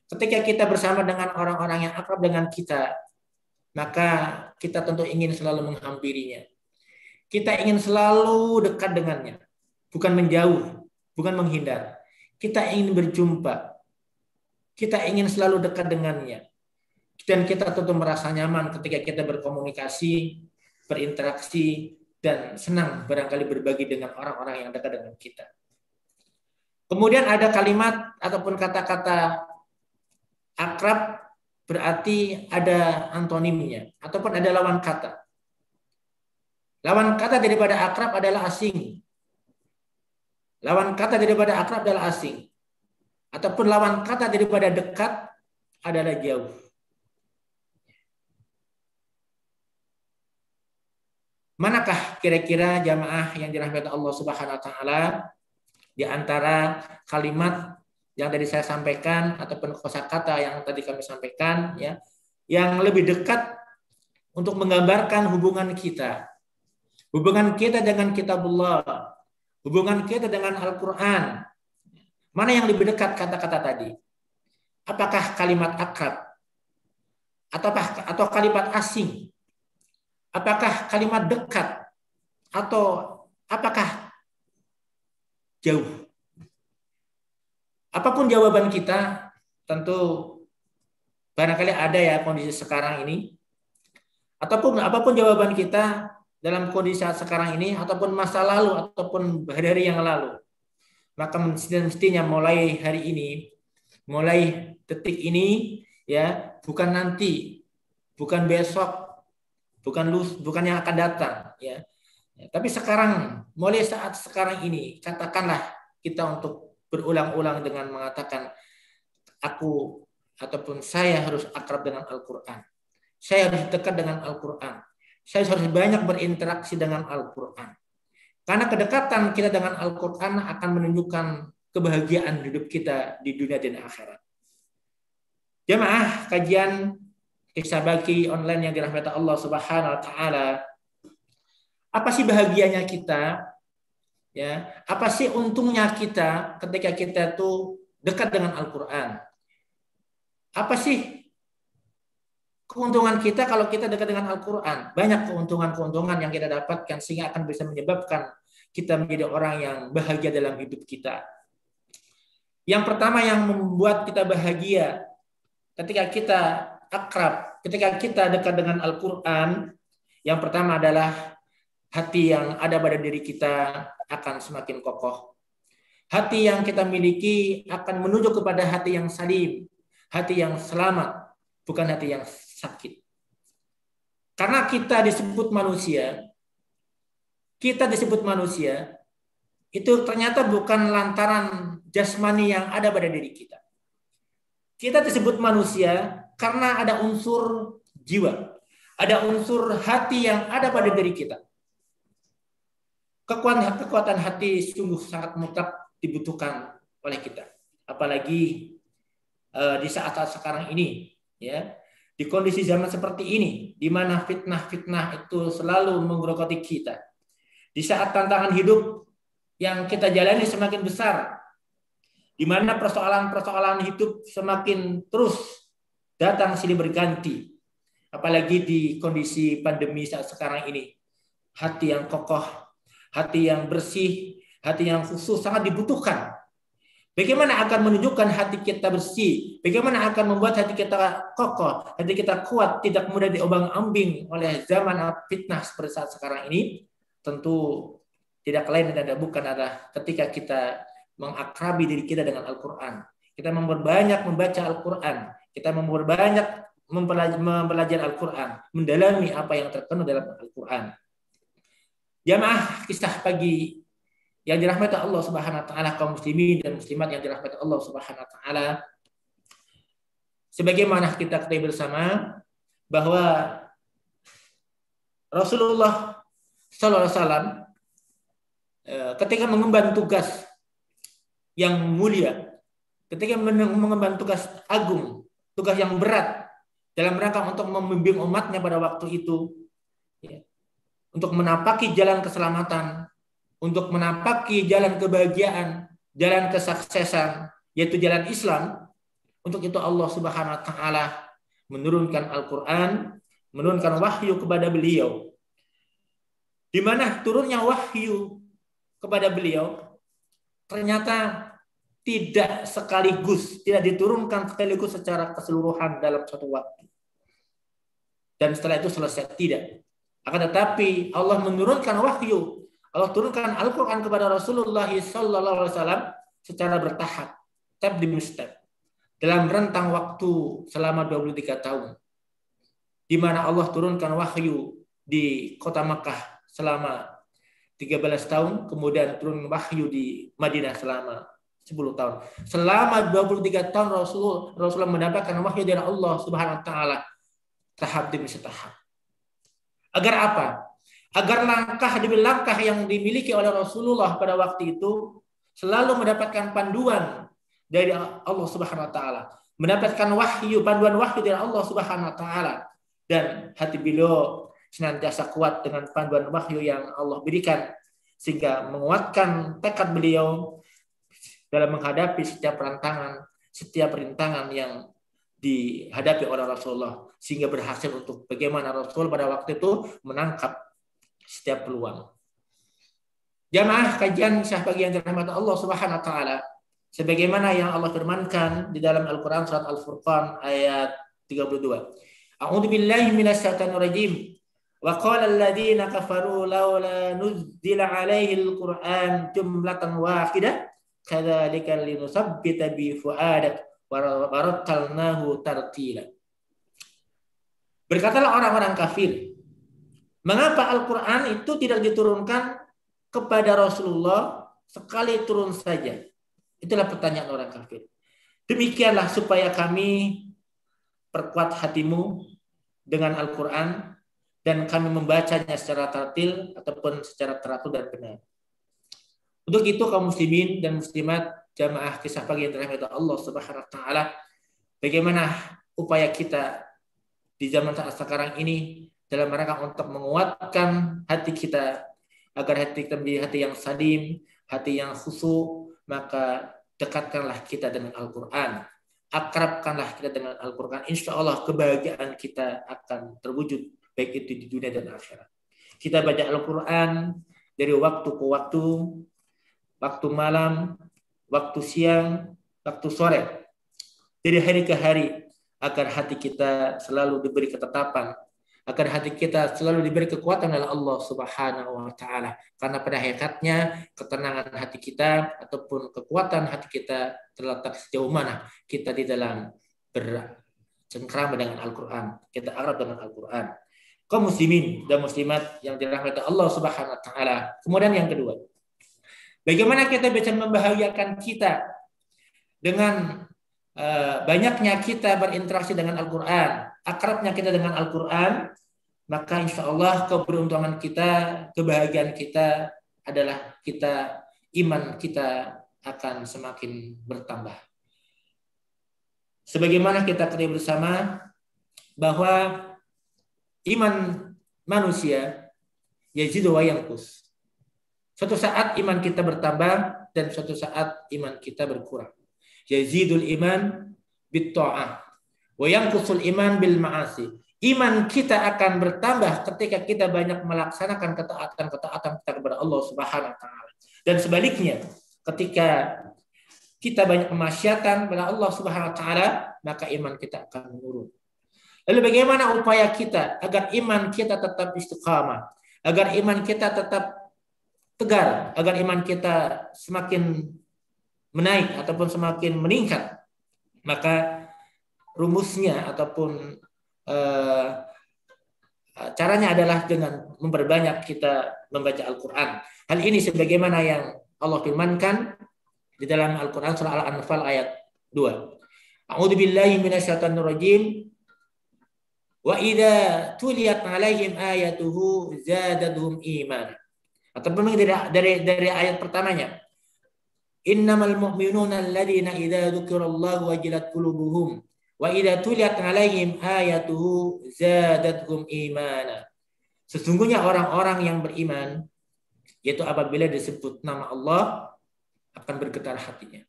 Ketika kita bersama dengan orang-orang yang akrab dengan kita, maka kita tentu ingin selalu menghampirinya. Kita ingin selalu dekat dengannya. Bukan menjauh, bukan menghindar. Kita ingin berjumpa. Kita ingin selalu dekat dengannya. Dan kita tentu merasa nyaman ketika kita berkomunikasi, berinteraksi, dan senang barangkali berbagi dengan orang-orang yang dekat dengan kita. Kemudian ada kalimat ataupun kata-kata akrab berarti ada antonimnya ataupun ada lawan kata. Lawan kata daripada akrab adalah asing. Lawan kata daripada akrab adalah asing. Ataupun lawan kata daripada dekat adalah jauh. Manakah kira-kira jamaah yang dirahmati Allah Subhanahu wa taala di antara kalimat yang tadi saya sampaikan ataupun kosakata yang tadi kami sampaikan, ya, yang lebih dekat untuk menggambarkan hubungan kita dengan kitabullah, hubungan kita dengan Al-Quran. Mana yang lebih dekat kata-kata tadi? Apakah kalimat akrab? Atau kalimat asing? Apakah kalimat dekat? Atau apakah jauh? Apapun jawaban kita, tentu barangkali ada ya kondisi sekarang ini. Apapun jawaban kita dalam kondisi saat sekarang ini, ataupun masa lalu, ataupun hari-hari yang lalu, maka mestinya mulai hari ini, mulai detik ini, ya, bukan nanti, bukan besok, bukan yang akan datang, ya. Tapi sekarang, mulai saat sekarang ini, katakanlah kita untuk berulang-ulang dengan mengatakan, aku ataupun saya harus akrab dengan Al-Quran, saya harus dekat dengan Al-Quran. Saya harus banyak berinteraksi dengan Al-Quran. Karena kedekatan kita dengan Al-Quran akan menunjukkan kebahagiaan hidup kita di dunia dan akhirat. Jamaah kajian Kisah Baki online yang dirahmati Allah Subhanahu wa taala. Apa sih bahagianya kita? Ya, apa sih untungnya kita ketika kita tuh dekat dengan Al-Quran? Apa sih keuntungan kita kalau kita dekat dengan Al-Quran? Banyak keuntungan-keuntungan yang kita dapatkan sehingga akan bisa menyebabkan kita menjadi orang yang bahagia dalam hidup kita. Yang pertama yang membuat kita bahagia ketika kita akrab, ketika kita dekat dengan Al-Quran, yang pertama adalah hati yang ada pada diri kita akan semakin kokoh. Hati yang kita miliki akan menuju kepada hati yang salim, hati yang selamat, bukan hati yang sakit. Karena kita disebut manusia itu ternyata bukan lantaran jasmani yang ada pada diri kita. Kita disebut manusia karena ada unsur jiwa, ada unsur hati yang ada pada diri kita. Kekuatan hati sungguh sangat mutlak dibutuhkan oleh kita. apalagi di saat-saat sekarang ini, ya, di kondisi zaman seperti ini, di mana fitnah-fitnah itu selalu menggerogoti kita, di saat tantangan hidup yang kita jalani semakin besar, di mana persoalan-persoalan hidup semakin terus datang silih berganti, apalagi di kondisi pandemi saat sekarang ini, hati yang kokoh, hati yang bersih, hati yang khusus sangat dibutuhkan. Bagaimana akan menunjukkan hati kita bersih? Bagaimana akan membuat hati kita kokoh, hati kita kuat, tidak mudah diobang-ambing oleh zaman fitnah seperti saat sekarang ini? Tentu tidak lain dan tidak bukan adalah ketika kita mengakrabi diri kita dengan Al-Quran. Kita memperbanyak membaca Al-Quran. Kita memperbanyak mempelajari Al-Quran. Mendalami apa yang terkandung dalam Al-Quran. Jamaah kisah pagi yang dirahmati Allah Subhanahu wa taala, kaum muslimin dan muslimat yang dirahmati Allah Subhanahu wa taala. Sebagaimana kita ketahui bersama bahwa Rasulullah sallallahu alaihi wasallam ketika mengemban tugas yang mulia, ketika mengemban tugas agung, tugas yang berat dalam rangka untuk membimbing umatnya pada waktu itu, ya, untuk menapaki jalan keselamatan, untuk menapaki jalan kebahagiaan, jalan kesuksesan, yaitu jalan Islam. Untuk itu Allah Subhanahu wa taala menurunkan Al-Qur'an, menurunkan wahyu kepada beliau. Di mana turunnya wahyu kepada beliau ternyata tidak sekaligus, tidak diturunkan sekaligus secara keseluruhan dalam satu waktu. Dan setelah itu selesai, tidak. Akan tetapi Allah menurunkan wahyu, Allah turunkan Al-Quran kepada Rasulullah SAW secara bertahap, step demi step, dalam rentang waktu selama 23 tahun. Di mana Allah turunkan wahyu di kota Makkah selama 13 tahun, kemudian turun wahyu di Madinah selama 10 tahun. Selama 23 tahun Rasulullah mendapatkan wahyu dari Allah Subhanahu wa taala tahap demi tahap. Agar apa? Agar langkah demi langkah yang dimiliki oleh Rasulullah pada waktu itu selalu mendapatkan panduan dari Allah Subhanahu wa taala, mendapatkan wahyu, panduan wahyu dari Allah Subhanahu wa taala, dan hati beliau senantiasa kuat dengan panduan wahyu yang Allah berikan, sehingga menguatkan tekad beliau dalam menghadapi setiap rantangan, setiap rintangan yang dihadapi oleh Rasulullah, sehingga berhasil untuk bagaimana Rasul pada waktu itu menangkap setiap peluang. Jamaah kajian syah pagi yang dirahmati Allah Subhanahu wa taala, sebagaimana yang Allah firmankan di dalam Al-Qur'an surat Al-Furqan ayat 32. A'udzu billahi minasyaitonir rajim. Wa qala alladziina kafaru laula nuzzila 'alaihi al-Qur'an jumlatan wahidah kadzalika linusabbita bi fu'adak wa rattalnahu tartila. Berkatalah orang-orang kafir, mengapa Al-Quran itu tidak diturunkan kepada Rasulullah sekali turun saja? Itulah pertanyaan orang kafir. Demikianlah supaya kami perkuat hatimu dengan Al-Quran dan kami membacanya secara tartil ataupun secara teratur dan benar. Untuk itu kaum muslimin dan muslimat jamaah kisah pagi yang dirahmati Allah Subhanahu wa taala, bagaimana upaya kita di zaman saat sekarang ini dalam rangka untuk menguatkan hati kita agar hati kita menjadi hati yang salim, hati yang khusyuk, maka dekatkanlah kita dengan Al-Quran, akrabkanlah kita dengan Al-Quran. Insya Allah kebahagiaan kita akan terwujud, baik itu di dunia dan akhirat. Kita baca Al-Quran dari waktu ke waktu, waktu malam, waktu siang, waktu sore, dari hari ke hari, agar hati kita selalu diberi ketetapan, agar hati kita selalu diberi kekuatan oleh Allah Subhanahu wa taala. Karena pada hakikatnya ketenangan hati kita ataupun kekuatan hati kita terletak sejauh mana kita di dalam bercengkrama dengan Al-Qur'an, kita akrab dengan Al-Qur'an. Kaum muslimin dan muslimat yang dirahmati Allah Subhanahu wa taala. Kemudian yang kedua, bagaimana kita bisa membahagiakan kita dengan banyaknya kita berinteraksi dengan Al-Quran, akrabnya kita dengan Al-Quran, maka insya Allah keberuntungan kita, kebahagiaan kita adalah iman kita akan semakin bertambah. sebagaimana kita ketahui bersama bahwa iman manusia yazidu wa yanqus. Suatu saat iman kita bertambah dan suatu saat iman kita berkurang. Yazidul iman bit ta'ah wa yanqusul iman bil ma'asi. Iman kita akan bertambah ketika kita banyak melaksanakan ketaatan kita kepada Allah Subhanahu wa taala. Dan sebaliknya, ketika kita banyak kemaksiatan kepada Allah Subhanahu wa taala, maka iman kita akan menurun. Lalu bagaimana upaya kita agar iman kita tetap istiqamah, agar iman kita tetap tegar, agar iman kita semakin menaik ataupun semakin meningkat? Maka rumusnya ataupun caranya adalah dengan memperbanyak kita membaca Al-Quran. Hal ini sebagaimana yang Allah firmankan di dalam Al-Quran surah Al-Anfal ayat 2. A'udzu billahi minasyaitonir rajim. Wa idza tuliyat 'alaihim ayatuhu zadatuhum iman. Ataupun dari ayat pertamanya. Innamal mu'minuna alladzina idza dzukirallahu wajilat qulubuhum wa idza tuliyat 'alaihim ayatuhu zadatuhum imana. Sesungguhnya orang-orang yang beriman, yaitu apabila disebut nama Allah akan bergetar hatinya.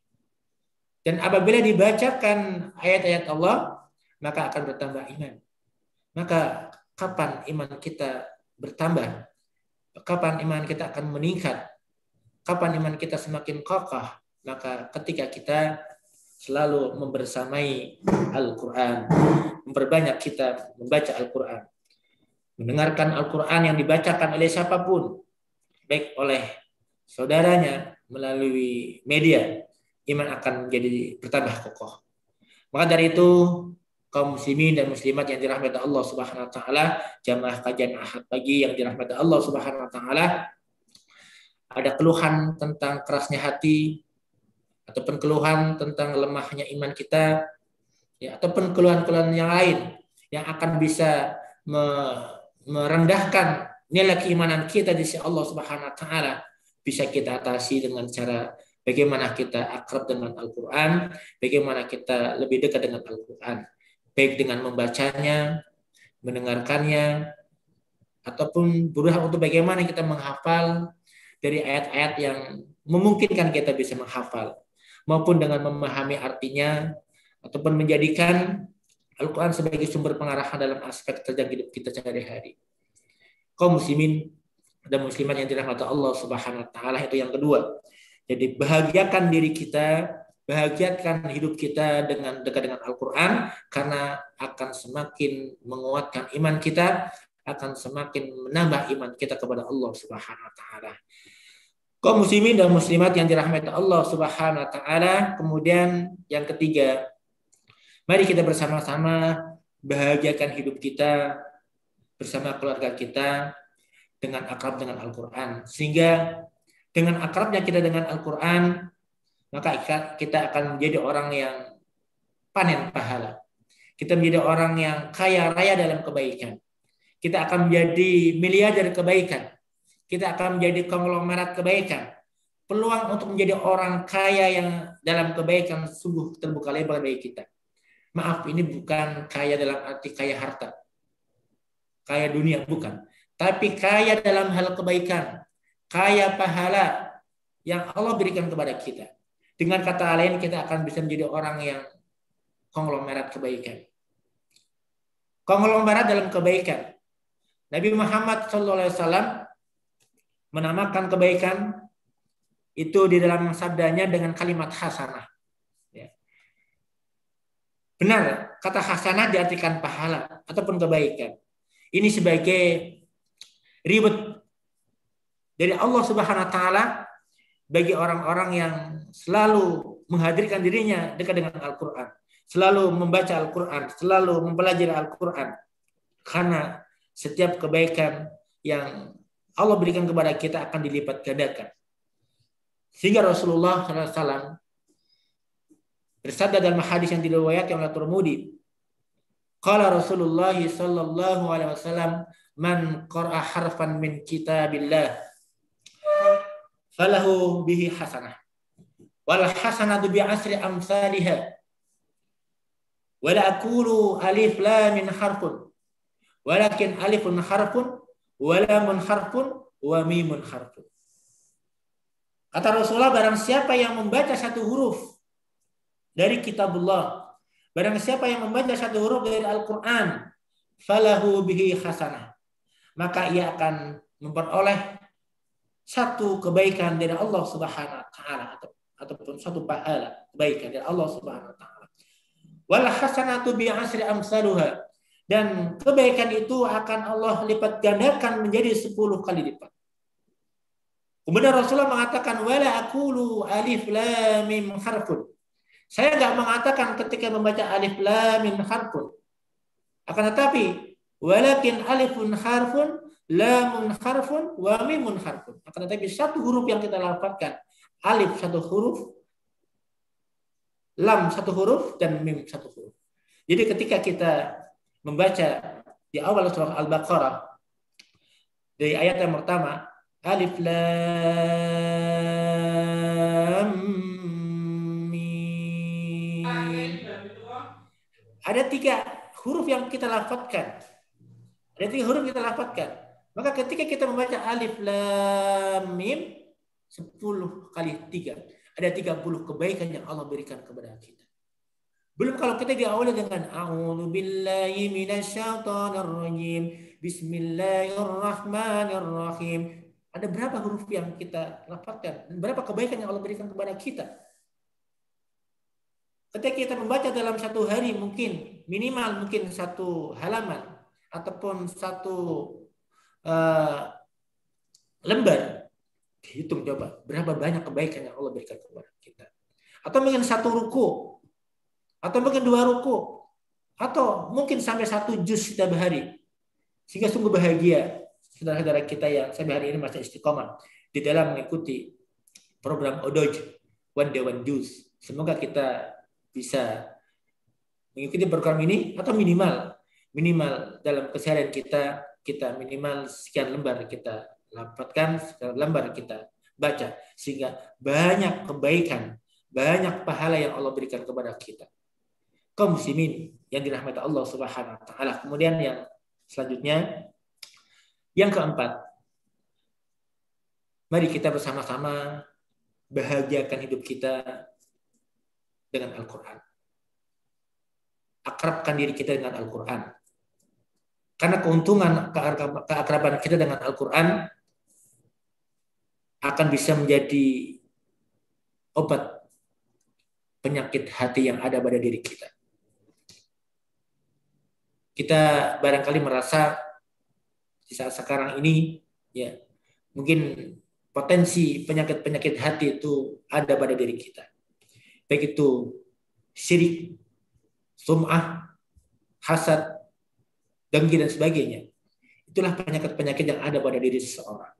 Dan apabila dibacakan ayat-ayat Allah, maka akan bertambah iman. Maka kapan iman kita bertambah? Kapan iman kita akan meningkat? Kapan iman kita semakin kokoh? Maka ketika kita selalu membersamai Al-Quran, memperbanyak kita membaca Al-Quran, mendengarkan Al-Quran yang dibacakan oleh siapapun, baik oleh saudaranya melalui media, iman akan menjadi bertambah kokoh. Maka dari itu, kaum muslimin dan muslimat yang dirahmati Allah Subhanahu wa taala, jamaah kajian Ahad pagi yang dirahmati Allah Subhanahu wa taala, ada keluhan tentang kerasnya hati ataupun keluhan tentang lemahnya iman kita, ya, ataupun keluhan-keluhan yang lain yang akan bisa merendahkan nilai keimanan kita di sisi Allah Subhanahu wa taala, bisa kita atasi dengan cara bagaimana kita akrab dengan Al-Qur'an, bagaimana kita lebih dekat dengan Al-Qur'an, baik dengan membacanya, mendengarkannya, ataupun berusaha untuk bagaimana kita menghafal dari ayat-ayat yang memungkinkan kita bisa menghafal, maupun dengan memahami artinya, ataupun menjadikan Al-Quran sebagai sumber pengarahan dalam aspek terjang hidup kita sehari-hari. Kaum muslimin dan muslimat yang dirahmati Allah Subhanahu wa taala, itu yang kedua. Jadi bahagiakan diri kita, bahagiakan hidup kita dengan dekat dengan Al-Quran, karena akan semakin menguatkan iman kita, akan semakin menambah iman kita kepada Allah Subhanahu wa taala. Kaum muslimin dan muslimat yang dirahmati Allah Subhanahu wa taala, kemudian yang ketiga, mari kita bersama-sama bahagiakan hidup kita bersama keluarga kita dengan akrab dengan Al-Quran. Sehingga dengan akrabnya kita dengan Al-Quran, maka kita akan menjadi orang yang panen pahala. Kita menjadi orang yang kaya raya dalam kebaikan. Kita akan menjadi miliarder kebaikan. Kita akan menjadi konglomerat kebaikan. Peluang untuk menjadi orang kaya yang dalam kebaikan sungguh terbuka lebar bagi kita. Maaf, ini bukan kaya dalam arti kaya harta, kaya dunia, bukan. Tapi kaya dalam hal kebaikan, kaya pahala yang Allah berikan kepada kita. Dengan kata lain, kita akan bisa menjadi orang yang konglomerat kebaikan. Konglomerat dalam kebaikan. Nabi Muhammad SAW menamakan kebaikan itu di dalam sabdanya dengan kalimat hasanah. Ya. Benar, kata hasanah diartikan pahala ataupun kebaikan. Ini sebagai ribet dari Allah Subhanahu wa taala bagi orang-orang yang selalu menghadirkan dirinya dekat dengan Al-Quran, selalu membaca Al-Quran, selalu mempelajari Al-Quran. Karena setiap kebaikan yang Allah berikan kepada kita akan dilipat gandakan. Sehingga Rasulullah SAW bersabda dalam hadis yang diriwayatkan oleh Tirmidzi, qala Rasulullah sallallahu alaihi wasallam, man qara'a harfan min kitabillah falahu bihi hasanah wal hasanatu bi asri amsalihha Wala aqulu alif lam min harfun. Walakin alifun harfun, wa lamun harfun, wa mimun harfun. Kata Rasulullah, barang siapa yang membaca satu huruf dari kitabullah, barang siapa yang membaca satu huruf dari Al-Quran, falahu bihi hasanah, maka ia akan memperoleh satu kebaikan dari Allah Subhanahu wa taala ataupun satu pahala kebaikan dari Allah Subhanahu wa taala. Wal hasanatu bi asri amsaluha, dan kebaikan itu akan Allah lipat gandakan menjadi 10 kali lipat. Kemudian Rasulullah mengatakan wala aqulu alif lam mim harfun. Saya enggak mengatakan ketika membaca alif lam mim harfun. Akan tetapi walakin alifun harfun, lamun harfun, wa mimun harfun. Akan tetapi satu huruf yang kita lafazkan, alif satu huruf, lam satu huruf, dan mim satu huruf. Jadi ketika kita membaca di awal surah Al-Baqarah dari ayat yang pertama, alif lam mim, ada 3 huruf yang kita lafazkan. Ada 3 huruf kita lafazkan. Maka ketika kita membaca alif lam mim 10 kali 3, ada 30 kebaikan yang Allah berikan kepada kita. Belum kalau kita diawali dengan a'udzu billahi minasyaitonir rajim, bismillahirrahmanirrahim. Ada berapa huruf yang kita lafazkan dan berapa kebaikan yang Allah berikan kepada kita? Ketika kita membaca dalam satu hari mungkin minimal mungkin 1 halaman ataupun 1 lembar, hitung coba berapa banyak kebaikan yang Allah berikan kepada kita. Atau mungkin 1 ruku, atau mungkin 2 ruku, atau mungkin sampai 1 juz setiap hari. Sehingga sungguh bahagia saudara-saudara kita yang sampai hari ini masih istiqomah di dalam mengikuti program Odoj One Day One Juz. Semoga kita bisa mengikuti program ini atau minimal dalam keseharian kita minimal sekian lembar kita lafazkan, sekian lembar kita baca, sehingga banyak kebaikan, banyak pahala yang Allah berikan kepada kita. Kaum muslimin yang dirahmati Allah Subhanahu wa taala. Kemudian yang selanjutnya, yang keempat, mari kita bersama-sama bahagiakan hidup kita dengan Al-Quran. Akrabkan diri kita dengan Al-Quran. Karena keuntungan keakraban kita dengan Al-Quran akan bisa menjadi obat penyakit hati yang ada pada diri kita. Kita barangkali merasa di saat sekarang ini, ya mungkin potensi penyakit-penyakit hati itu ada pada diri kita. Baik itu syirik, sum'ah, hasad, dengki dan sebagainya. Itulah penyakit-penyakit yang ada pada diri seseorang.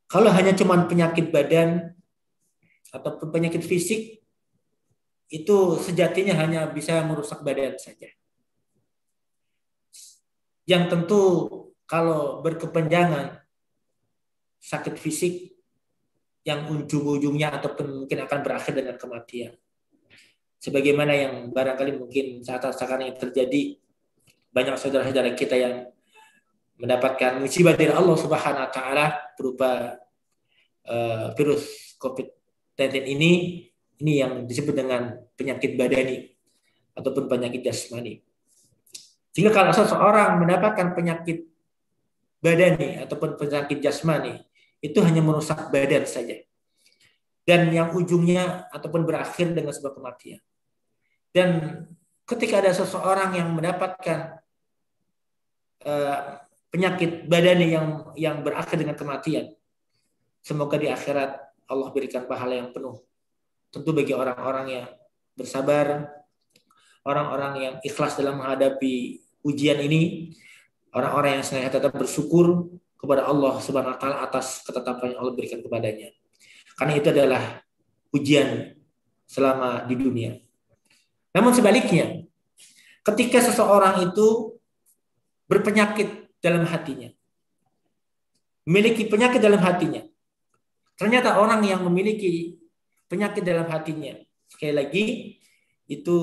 Kalau hanya cuma penyakit badan ataupun penyakit fisik, itu sejatinya hanya bisa merusak badan saja. Yang tentu kalau berkepanjangan sakit fisik yang ujung-ujungnya ataupun mungkin akan berakhir dengan kematian. Sebagaimana yang barangkali mungkin saat sekarang ini terjadi, banyak saudara-saudara kita yang mendapatkan musibah dari Allah Subhanahu wa taala berupa virus COVID-19 ini yang disebut dengan penyakit badani ataupun penyakit jasmani. Sehingga kalau seseorang mendapatkan penyakit badani ataupun penyakit jasmani, itu hanya merusak badan saja. Dan yang ujungnya ataupun berakhir dengan sebuah kematian. Dan ketika ada seseorang yang mendapatkan penyakit badani yang berakhir dengan kematian, semoga di akhirat Allah berikan pahala yang penuh. Tentu bagi orang-orang yang bersabar, orang-orang yang ikhlas dalam menghadapi ujian ini, orang-orang yang senantiasa tetap bersyukur kepada Allah Subhanahu wa taala atas ketetapan yang Allah berikan kepadanya. Karena itu adalah ujian selama di dunia. Namun sebaliknya, ketika seseorang itu berpenyakit dalam hatinya, memiliki penyakit dalam hatinya, ternyata orang yang memiliki penyakit dalam hatinya, sekali lagi, itu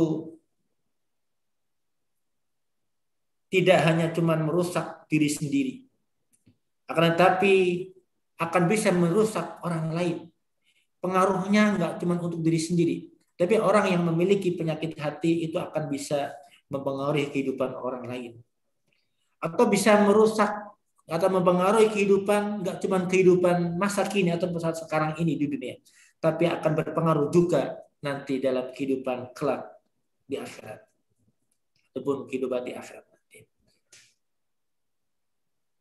tidak hanya cuma merusak diri sendiri, akan tetapi akan bisa merusak orang lain. Pengaruhnya nggak cuma untuk diri sendiri, tapi orang yang memiliki penyakit hati itu akan bisa mempengaruhi kehidupan orang lain. Atau bisa merusak atau mempengaruhi kehidupan, nggak cuma kehidupan masa kini atau saat sekarang ini di dunia, tapi akan berpengaruh juga nanti dalam kehidupan kelak di akhirat, ataupun kehidupan di akhirat nanti.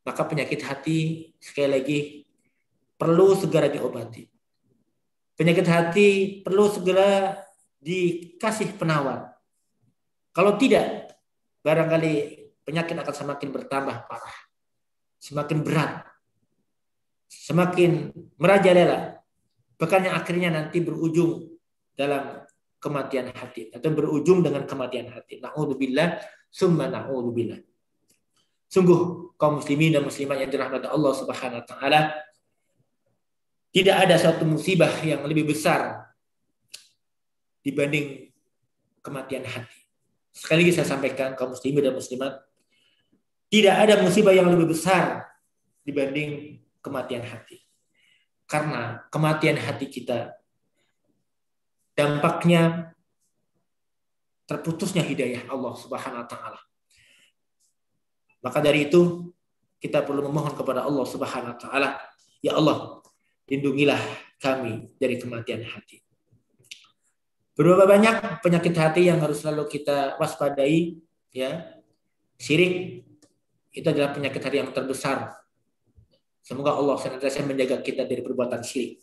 Maka penyakit hati sekali lagi perlu segera diobati. Penyakit hati perlu segera dikasih penawar. Kalau tidak, barangkali penyakit akan semakin bertambah parah, semakin berat, semakin merajalela, bahkan yang akhirnya nanti berujung dalam kematian hati atau berujung dengan kematian hati. Na'udzubillah, summa na'udzubillah. Sungguh kaum muslimin dan muslimat yang dirahmati Allah Subhanahu wa taala, tidak ada satu musibah yang lebih besar dibanding kematian hati. Sekali lagi saya sampaikan kaum muslimin dan muslimat, tidak ada musibah yang lebih besar dibanding kematian hati. Karena kematian hati kita dampaknya terputusnya hidayah Allah Subhanahu wa taala. Maka dari itu kita perlu memohon kepada Allah Subhanahu wa taala, ya Allah, lindungilah kami dari kematian hati. Berapa banyak penyakit hati yang harus selalu kita waspadai, ya. Syirik itu adalah penyakit hati yang terbesar. Semoga Allah senantiasa menjaga kita dari perbuatan syirik.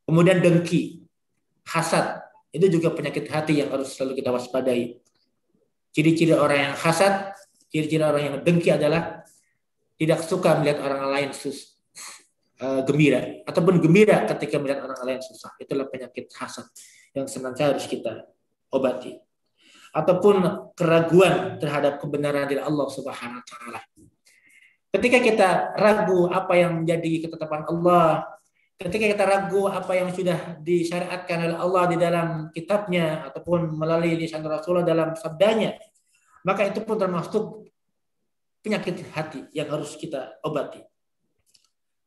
Kemudian dengki, hasad, itu juga penyakit hati yang harus selalu kita waspadai. Ciri-ciri orang yang hasad, ciri-ciri orang yang dengki adalah tidak suka melihat orang lain gembira, ataupun gembira ketika melihat orang lain susah. Itulah penyakit hasad yang senantiasa harus kita obati. Ataupun keraguan terhadap kebenaran dari Allah Subhanahu wa taala. Ketika kita ragu apa yang menjadi ketetapan Allah, ketika kita ragu apa yang sudah disyariatkan oleh Allah di dalam kitabnya ataupun melalui lisan Rasulullah dalam sabdanya, maka itu pun termasuk penyakit hati yang harus kita obati.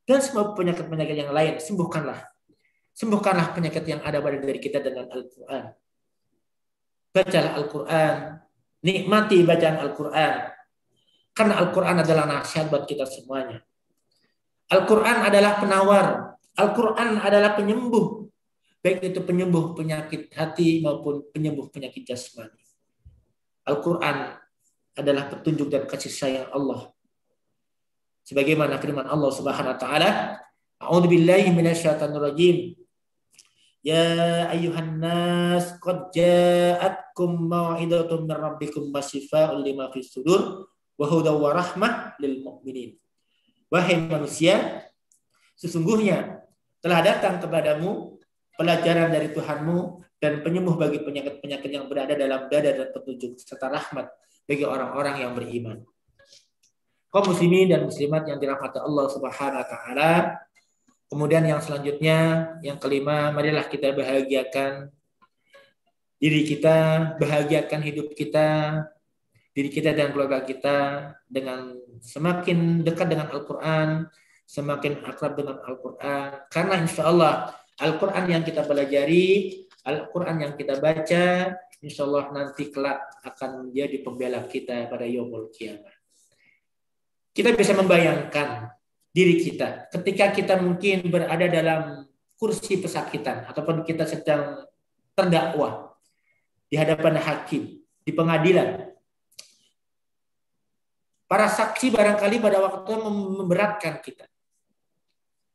Dan semua penyakit-penyakit yang lain sembuhkanlah. Sembuhkanlah penyakit yang ada pada diri kita dengan Al-Quran. Bacalah Al-Quran, nikmati bacaan Al-Quran. Karena Al-Quran adalah nasihat buat kita semuanya. Al-Quran adalah penawar. Al-Quran adalah penyembuh. Baik itu penyembuh penyakit hati maupun penyembuh penyakit jasmani. Al-Quran adalah petunjuk dan kasih sayang Allah. Sebagaimana firman Allah Subhanahu wa taala, A'udzubillahi minasyaitonir rajim. Ya ayyuhan nas qad ja'atkum mau'idatun min rabbikum wasyifaa'un lima fis sudur wa hudaw wa rahmah lil mu'minin. Wahai manusia, sesungguhnya telah datang kepadamu pelajaran dari Tuhanmu dan penyembuh bagi penyakit-penyakit yang berada dalam dada dan petunjuk serta rahmat bagi orang-orang yang beriman. Kaum muslimin dan muslimat yang dirahmati Allah Subhanahu wa taala. Kemudian yang selanjutnya, yang kelima, marilah kita bahagiakan diri kita, bahagiakan hidup kita, diri kita dan keluarga kita dengan semakin dekat dengan Al-Quran, semakin akrab dengan Al-Quran. Karena insya Allah Al-Quran yang kita pelajari, Al-Quran yang kita baca, insya Allah nanti kelak akan menjadi pembela kita pada yaumul qiyamah. Kita bisa membayangkan diri kita ketika kita mungkin berada dalam kursi pesakitan ataupun kita sedang terdakwa di hadapan hakim, di pengadilan. Para saksi barangkali pada waktu itu memberatkan kita.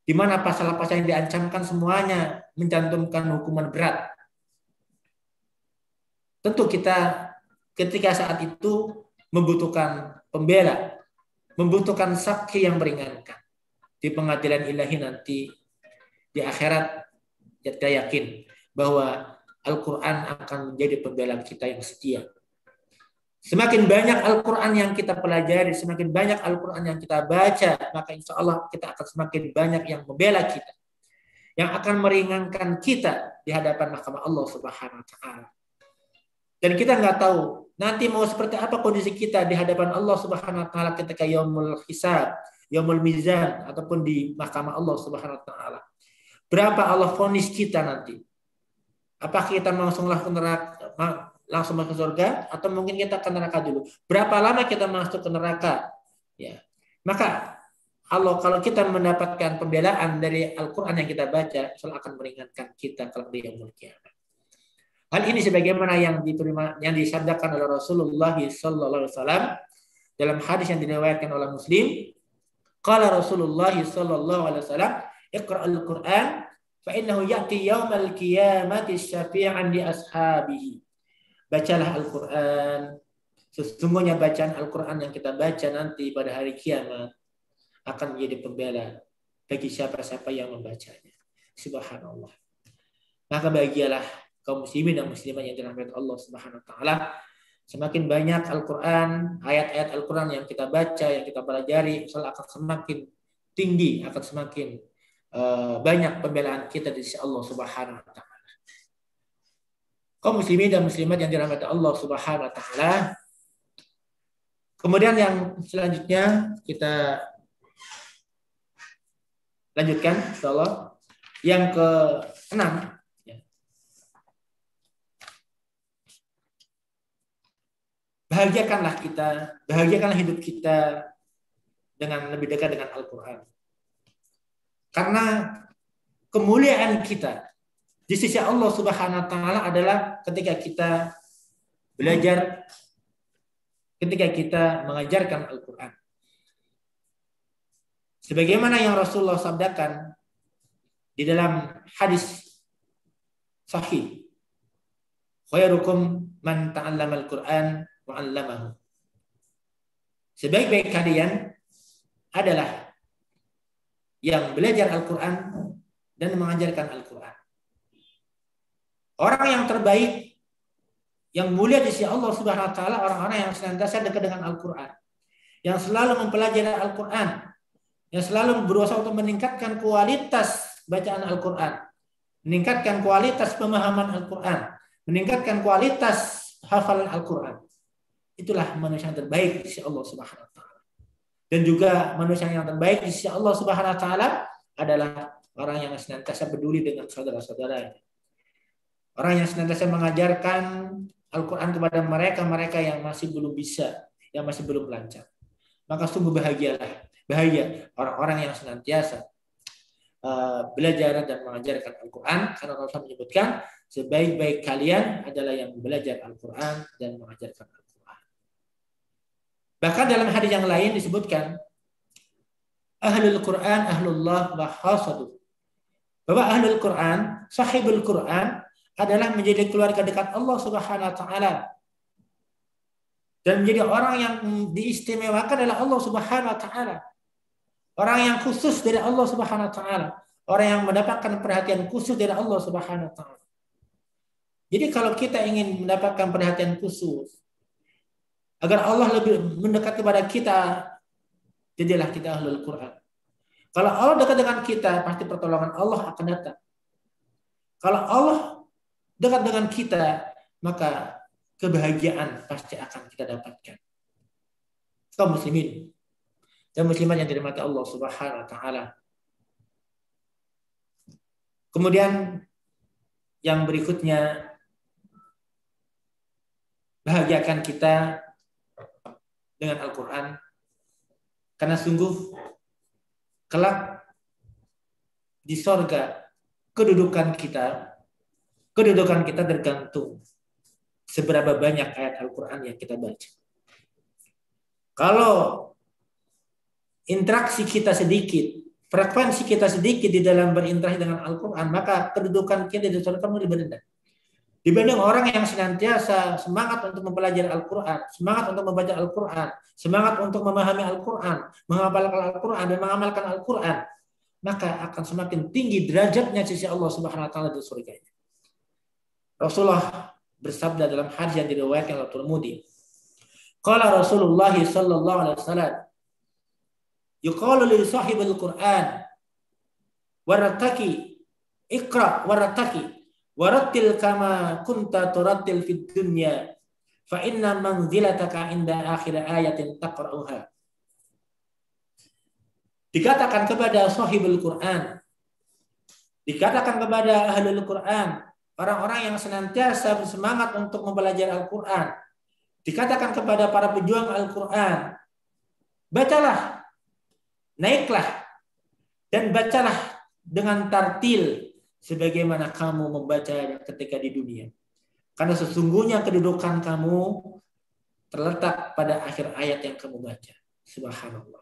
Di mana pasal-pasal yang diancamkan semuanya mencantumkan hukuman berat. Tentu kita ketika saat itu membutuhkan pembela, membutuhkan saksi yang meringankan. Di pengadilan ilahi nanti di akhirat kita yakin bahwa Al-Quran akan menjadi pembela kita yang setia. Semakin banyak Al-Quran yang kita pelajari, semakin banyak Al-Quran yang kita baca, maka insya Allah kita akan semakin banyak yang membela kita, yang akan meringankan kita di hadapan mahkamah Allah Subhanahu wa taala. Dan kita nggak tahu nanti mau seperti apa kondisi kita di hadapan Allah Subhanahu wa taala ketika yaumul hisab, yaumul mizan, ataupun di mahkamah Allah Subhanahu wa taala. Berapa Allah vonis kita nanti? Apakah kita langsung ke neraka, langsung masuk surga, atau mungkin kita ke neraka dulu? Berapa lama kita masuk ke neraka? Ya. Maka Allah, kalau kita mendapatkan pembelaan dari Al-Quran yang kita baca, Allah akan meringankan kita kalau di yaumul kiamat. Hal ini sebagaimana yang disabdakan oleh Rasulullah sallallahu alaihi wasallam dalam hadis yang diriwayatkan oleh Muslim. Qala Rasulullah sallallahu alaihi wasallam, "Iqra'ul Qur'an fa innahu ya'ti yaumal qiyamati syafi'an li ashabihi." Bacalah Al-Qur'an. Sesungguhnya bacaan Al-Qur'an yang kita baca nanti pada hari kiamat akan menjadi pembela bagi siapa-siapa yang membacanya. Subhanallah. Maka bahagialah kaum muslimin dan muslimat yang dirahmati Allah Subhanahu wa taala. Semakin banyak Al-Qur'an, ayat-ayat Al-Qur'an yang kita baca, yang kita pelajari, insya-Allah akan semakin tinggi, akan semakin banyak pembelaan kita di sisi Allah Subhanahu wa taala. Kaum muslimin dan muslimat yang dirahmati Allah Subhanahu wa taala. Kemudian yang selanjutnya kita lanjutkan insyaallah yang ke-6. Bahagiakanlah hidup kita dengan lebih dekat dengan Al-Quran. Karena kemuliaan kita di sisi Allah Subhanahu wa taala adalah ketika kita belajar, ketika kita mengajarkan Al-Quran. Sebagaimana yang Rasulullah sabdakan di dalam hadis sahih, khairukum man ta'allama al-Quran wa 'allamahu. Sebaik-baik kalian adalah yang belajar Al-Quran dan mengajarkan Al-Quran. Orang yang terbaik, yang mulia di sisi Allah Subhanahu wa taala, orang-orang yang senantiasa dekat dengan Al-Quran, yang selalu mempelajari Al-Quran, yang selalu berusaha untuk meningkatkan kualitas bacaan Al-Quran, meningkatkan kualitas pemahaman Al-Quran, meningkatkan kualitas hafalan Al-Quran. Itulah manusia yang terbaik di sisi Allah Subhanahu wa taala. Dan juga manusia yang terbaik di sisi Allah Subhanahu wa taala adalah orang yang senantiasa peduli dengan saudara-saudaranya. Orang yang senantiasa mengajarkan Al-Quran kepada mereka yang masih belum bisa, yang masih belum lancar. Maka sungguh bahagia orang-orang yang senantiasa belajar dan mengajarkan Al-Quran, karena Rasulullah menyebutkan sebaik-baik kalian adalah yang belajar Al-Quran dan mengajarkan Al-Quran. Bahkan dalam hadis yang lain disebutkan ahlul Quran ahlullah wa hasadu. Bahwa ahlul Quran, sahibul Quran adalah menjadi keluarga dekat Allah Subhanahu wa taala. Dan menjadi orang yang diistimewakan adalah Allah Subhanahu wa taala. Orang yang khusus dari Allah Subhanahu wa taala. Orang yang mendapatkan perhatian khusus dari Allah Subhanahu wa taala. Jadi kalau kita ingin mendapatkan perhatian khusus agar Allah lebih mendekat kepada kita, jadilah kita ahlul Quran. Kalau Allah dekat dengan kita, pasti pertolongan Allah akan datang. Kalau Allah dekat dengan kita, maka kebahagiaan pasti akan kita dapatkan. Kaum muslimin dan muslimat yang dirahmati Allah Subhanahu wa taala. Kemudian yang berikutnya, bahagiakan kita dengan Al-Quran, karena sungguh kelak di sorga kedudukan kita tergantung seberapa banyak ayat Al-Quran yang kita baca. Kalau interaksi kita sedikit, frekuensi kita sedikit di dalam berinteraksi dengan Al-Quran, maka kedudukan kita di sorga lebih rendah dibanding orang yang senantiasa semangat untuk mempelajari Al-Quran, semangat untuk membaca Al-Quran, semangat untuk memahami Al-Quran, menghafalkan Al-Quran, dan mengamalkan Al-Quran, maka akan semakin tinggi derajatnya sisi Allah Subhanahu wa taala di surganya. Rasulullah bersabda dalam hadis yang diriwayatkan oleh Tirmidzi, qala Rasulullah sallallahu alaihi wasallam, yuqalu li sahibil Quran warataki iqra warataki warattil kama kunta turattil fid dunya fa inna manzilataka inda akhir ayatin taqra'uha. Dikatakan kepada sahibul Quran, dikatakan kepada ahlul Quran, orang-orang yang senantiasa bersemangat untuk mempelajari Al-Quran, dikatakan kepada para pejuang Al-Quran, bacalah, naiklah, dan bacalah dengan tartil sebagaimana kamu membaca ketika di dunia. Karena sesungguhnya kedudukan kamu terletak pada akhir ayat yang kamu baca. Subhanallah.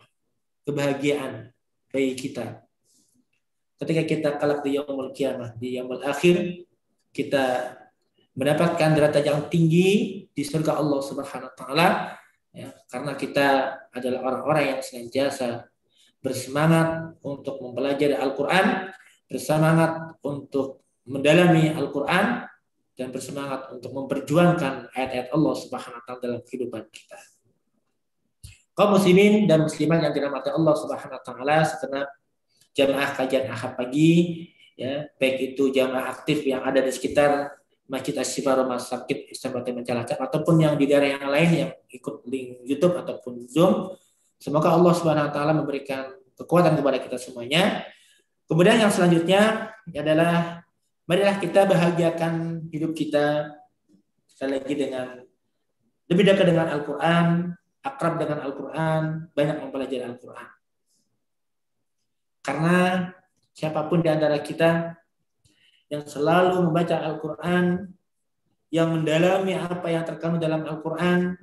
Kebahagiaan bagi kita. Ketika kita kelak di yaumul qiyamah, di yaumul akhir, kita mendapatkan derajat yang tinggi di surga Allah Subhanahu wa taala, ya, karena kita adalah orang-orang yang senantiasa bersemangat untuk mempelajari Al-Qur'an, bersemangat untuk mendalami Al-Qur'an, dan bersemangat untuk memperjuangkan ayat-ayat Allah Subhanahu wa taala dalam kehidupan kita. Kaum muslimin dan muslimat yang dirahmati Allah Subhanahu wa taala, segenap jamaah kajian Ahad pagi, ya, baik itu jamaah aktif yang ada di sekitar Masjid Asy-Syifa Rumah Sakit Kabupaten Cilacap ataupun yang di daerah yang lain yang ikut link YouTube ataupun Zoom. Semoga Allah Subhanahu wa taala memberikan kekuatan kepada kita semuanya. Kemudian yang selanjutnya adalah marilah kita bahagiakan hidup kita sekali lagi dengan lebih dekat dengan Al-Qur'an, akrab dengan Al-Qur'an, banyak mempelajari Al-Qur'an. Karena siapapun di antara kita yang selalu membaca Al-Quran, yang mendalami apa yang terkandung dalam Al-Quran,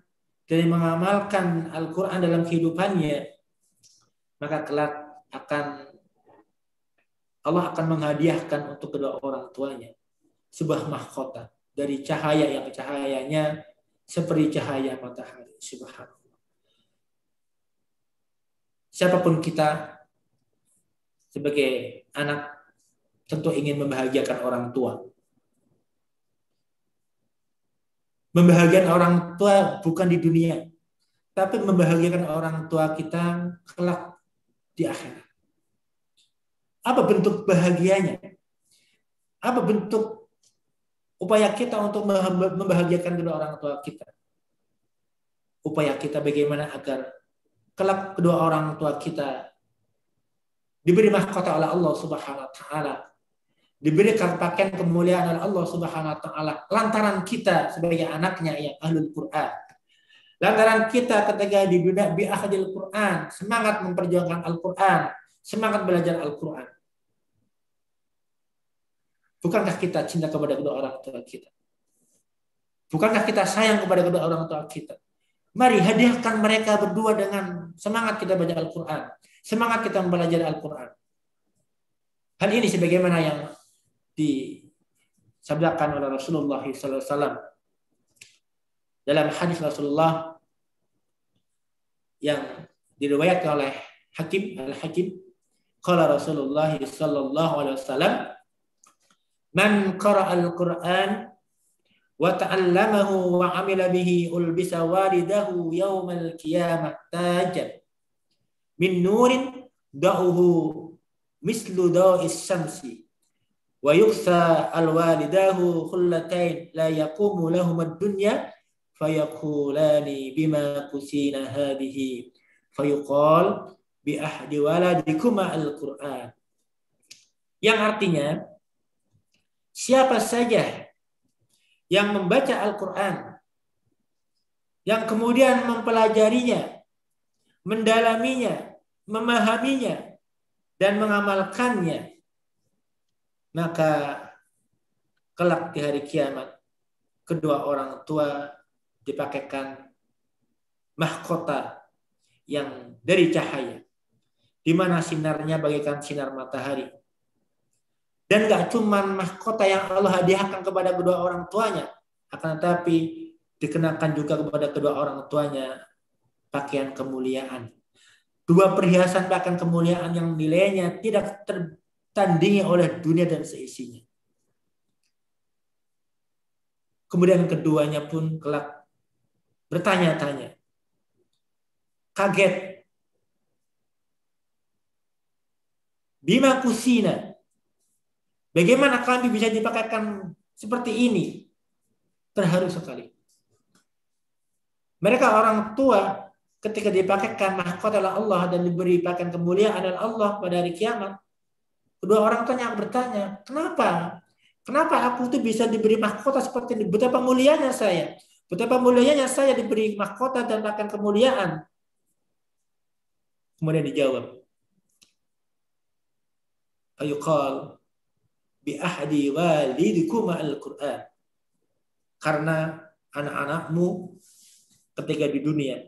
dan mengamalkan Al-Quran dalam kehidupannya, maka kelak Allah akan menghadiahkan untuk kedua orang tuanya sebuah mahkota dari cahaya yang cahayanya seperti cahaya matahari. Subhanallah. Siapapun kita sebagai anak tentu ingin membahagiakan orang tua. Membahagiakan orang tua bukan di dunia, tapi membahagiakan orang tua kita kelak di akhirat. Apa bentuk bahagianya? Apa bentuk upaya kita untuk membahagiakan kedua orang tua kita? Upaya kita bagaimana agar kelak kedua orang tua kita diberi mahkota oleh Allah Subhanahu wa taala, diberikan pakaian kemuliaan oleh Allah Subhanahu wa taala lantaran kita sebagai anaknya yang ahlul Quran. Lantaran kita ketika di dunia bi ahdil Quran, semangat memperjuangkan Al-Quran, semangat belajar Al-Quran. Bukankah kita cinta kepada kedua orang tua kita? Bukankah kita sayang kepada kedua orang tua kita? Mari hadiahkan mereka berdua dengan semangat kita baca Al-Quran, semangat kita mempelajari Al-Quran. Hal ini sebagaimana yang disabdakan oleh Rasulullah SAW dalam hadis Rasulullah yang diriwayatkan oleh Hakim Al-Hakim, qala Rasulullah sallallahu alaihi wasallam, man qara'a al-Qur'an wa ta'allamahu wa 'amila bihi ulbisa walidahu yaumal qiyamah tajan min nurin da'uhu mislu da'is syamsi wa yuksa al-walidahu khullatain la yaqumu lahum ad-dunya fayaqulani bima kusina hadhihi fayuqal bi ahdi waladikuma al-Qur'an. Yang artinya, siapa saja yang membaca Al-Quran, yang kemudian mempelajarinya, mendalaminya, memahaminya, dan mengamalkannya, maka kelak di hari kiamat kedua orang tua dipakaikan mahkota yang dari cahaya, di mana sinarnya bagaikan sinar matahari. Dan gak cuma mahkota yang Allah hadiahkan kepada kedua orang tuanya, akan tetapi dikenakan juga kepada kedua orang tuanya pakaian kemuliaan. Dua perhiasan pakaian kemuliaan yang nilainya tidak tertandingi oleh dunia dan seisinya. Kemudian keduanya pun kelak bertanya-tanya, kaget, bima kusina, bagaimana kami bisa dipakaikan seperti ini. Terharu sekali. Mereka orang tua ketika dipakaikan mahkota oleh Allah dan diberi pakaian kemuliaan oleh Allah pada hari kiamat, kedua orang tuanya bertanya, kenapa? Kenapa aku itu bisa diberi mahkota seperti ini? Betapa mulianya saya. Betapa mulianya saya diberi mahkota dan pakaian kemuliaan. Kemudian dijawab, ayuqal bi ahdi walidikum al-Qur'an. Karena anak-anakmu ketika di dunia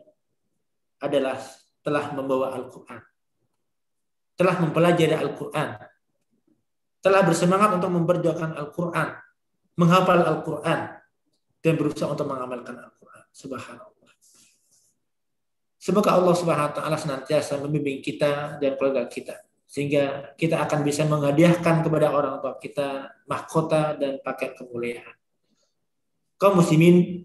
adalah telah membawa Al-Quran, telah mempelajari Al-Quran, telah bersemangat untuk memperjuangkan Al-Quran, menghafal Al-Quran, dan berusaha untuk mengamalkan Al-Quran. Subhanallah. Semoga Allah Subhanahu wa taala senantiasa membimbing kita dan keluarga kita, sehingga kita akan bisa menghadiahkan kepada orang tua kita mahkota dan pakaian kemuliaan. Kaum muslimin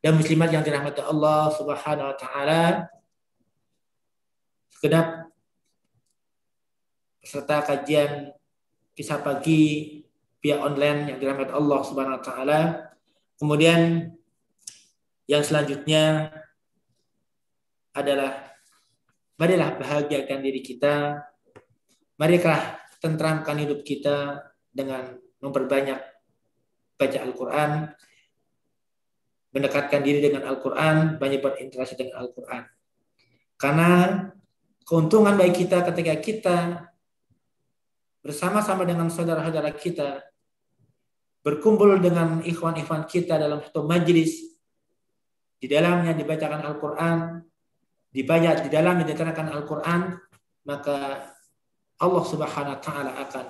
dan muslimat yang dirahmati Allah Subhanahu wa taala, segenap peserta kajian kisah pagi via online yang dirahmati Allah Subhanahu wa taala. Kemudian yang selanjutnya adalah marilah bahagiakan diri kita, marilah tentramkan hidup kita dengan memperbanyak baca Al-Quran, mendekatkan diri dengan Al-Quran, banyak berinteraksi dengan Al-Quran. Karena keuntungan bagi kita ketika kita bersama-sama dengan saudara-saudara kita, berkumpul dengan ikhwan-ikhwan kita dalam satu majlis, di dalamnya dibacakan Al-Quran, di dalamnya diterangkan Al-Quran, maka Allah Subhanahu wa taala akan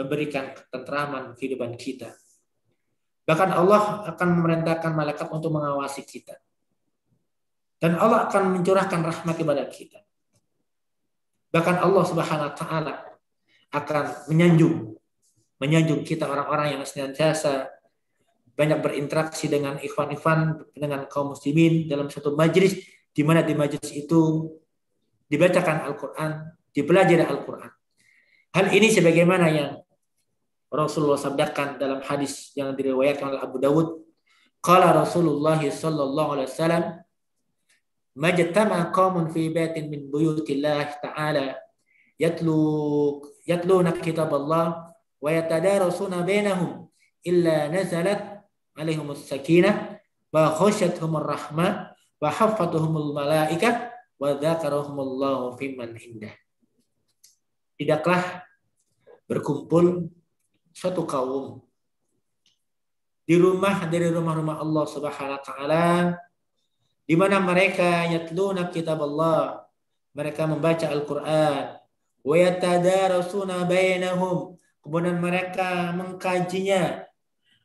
memberikan ketentraman kehidupan kita. Bahkan Allah akan memerintahkan malaikat untuk mengawasi kita. Dan Allah akan mencurahkan rahmat kepada kita. Bahkan Allah Subhanahu wa taala akan menyanjung kita orang-orang yang senantiasa banyak berinteraksi dengan ikhwan-ikhwan, dengan kaum muslimin dalam satu majlis, di mana di majlis itu dibacakan Al-Quran, dipelajari Al-Quran. Hal ini sebagaimana yang Rasulullah sabdakan dalam hadis yang diriwayatkan oleh Abu Dawud. Qala Rasulullah sallallahu alaihi wasallam, majtama'a qaumun fi baitin min buyutillah ta'ala yatluna kitaballah wa yatadarasuna bainahum illa nazalat alaihimus sakinah wa khasyathumur rahmah wa haffatuhumul malaikah wa dzakarahumullahu fiman indah. Tidaklah berkumpul suatu kaum di dari rumah-rumah Allah Subhanahu wa taala, di mana mereka yatluna kitab Allah, mereka membaca Al-Qur'an, wa yatadarasuna bainahum, kemudian mereka mengkajinya,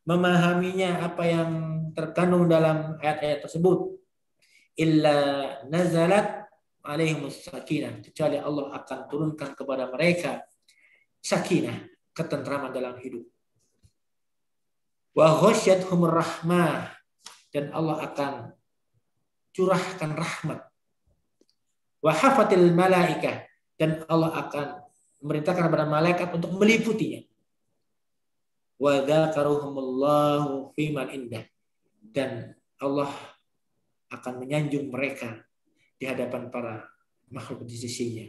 memahaminya apa yang terkandung dalam ayat-ayat tersebut. Illa nazalat alaihimus sakinah, kecuali Allah akan turunkan kepada mereka sakinah, ketentraman dalam hidup. Wa ghasyyathumur rahmah, dan Allah akan curahkan rahmat. Wa hafatil malaikah, dan Allah akan memerintahkan kepada malaikat untuk meliputinya. Wa dzakaruhumullahu fiman indah, dan Allah akan menyanjung mereka di hadapan para makhluk di sisinya.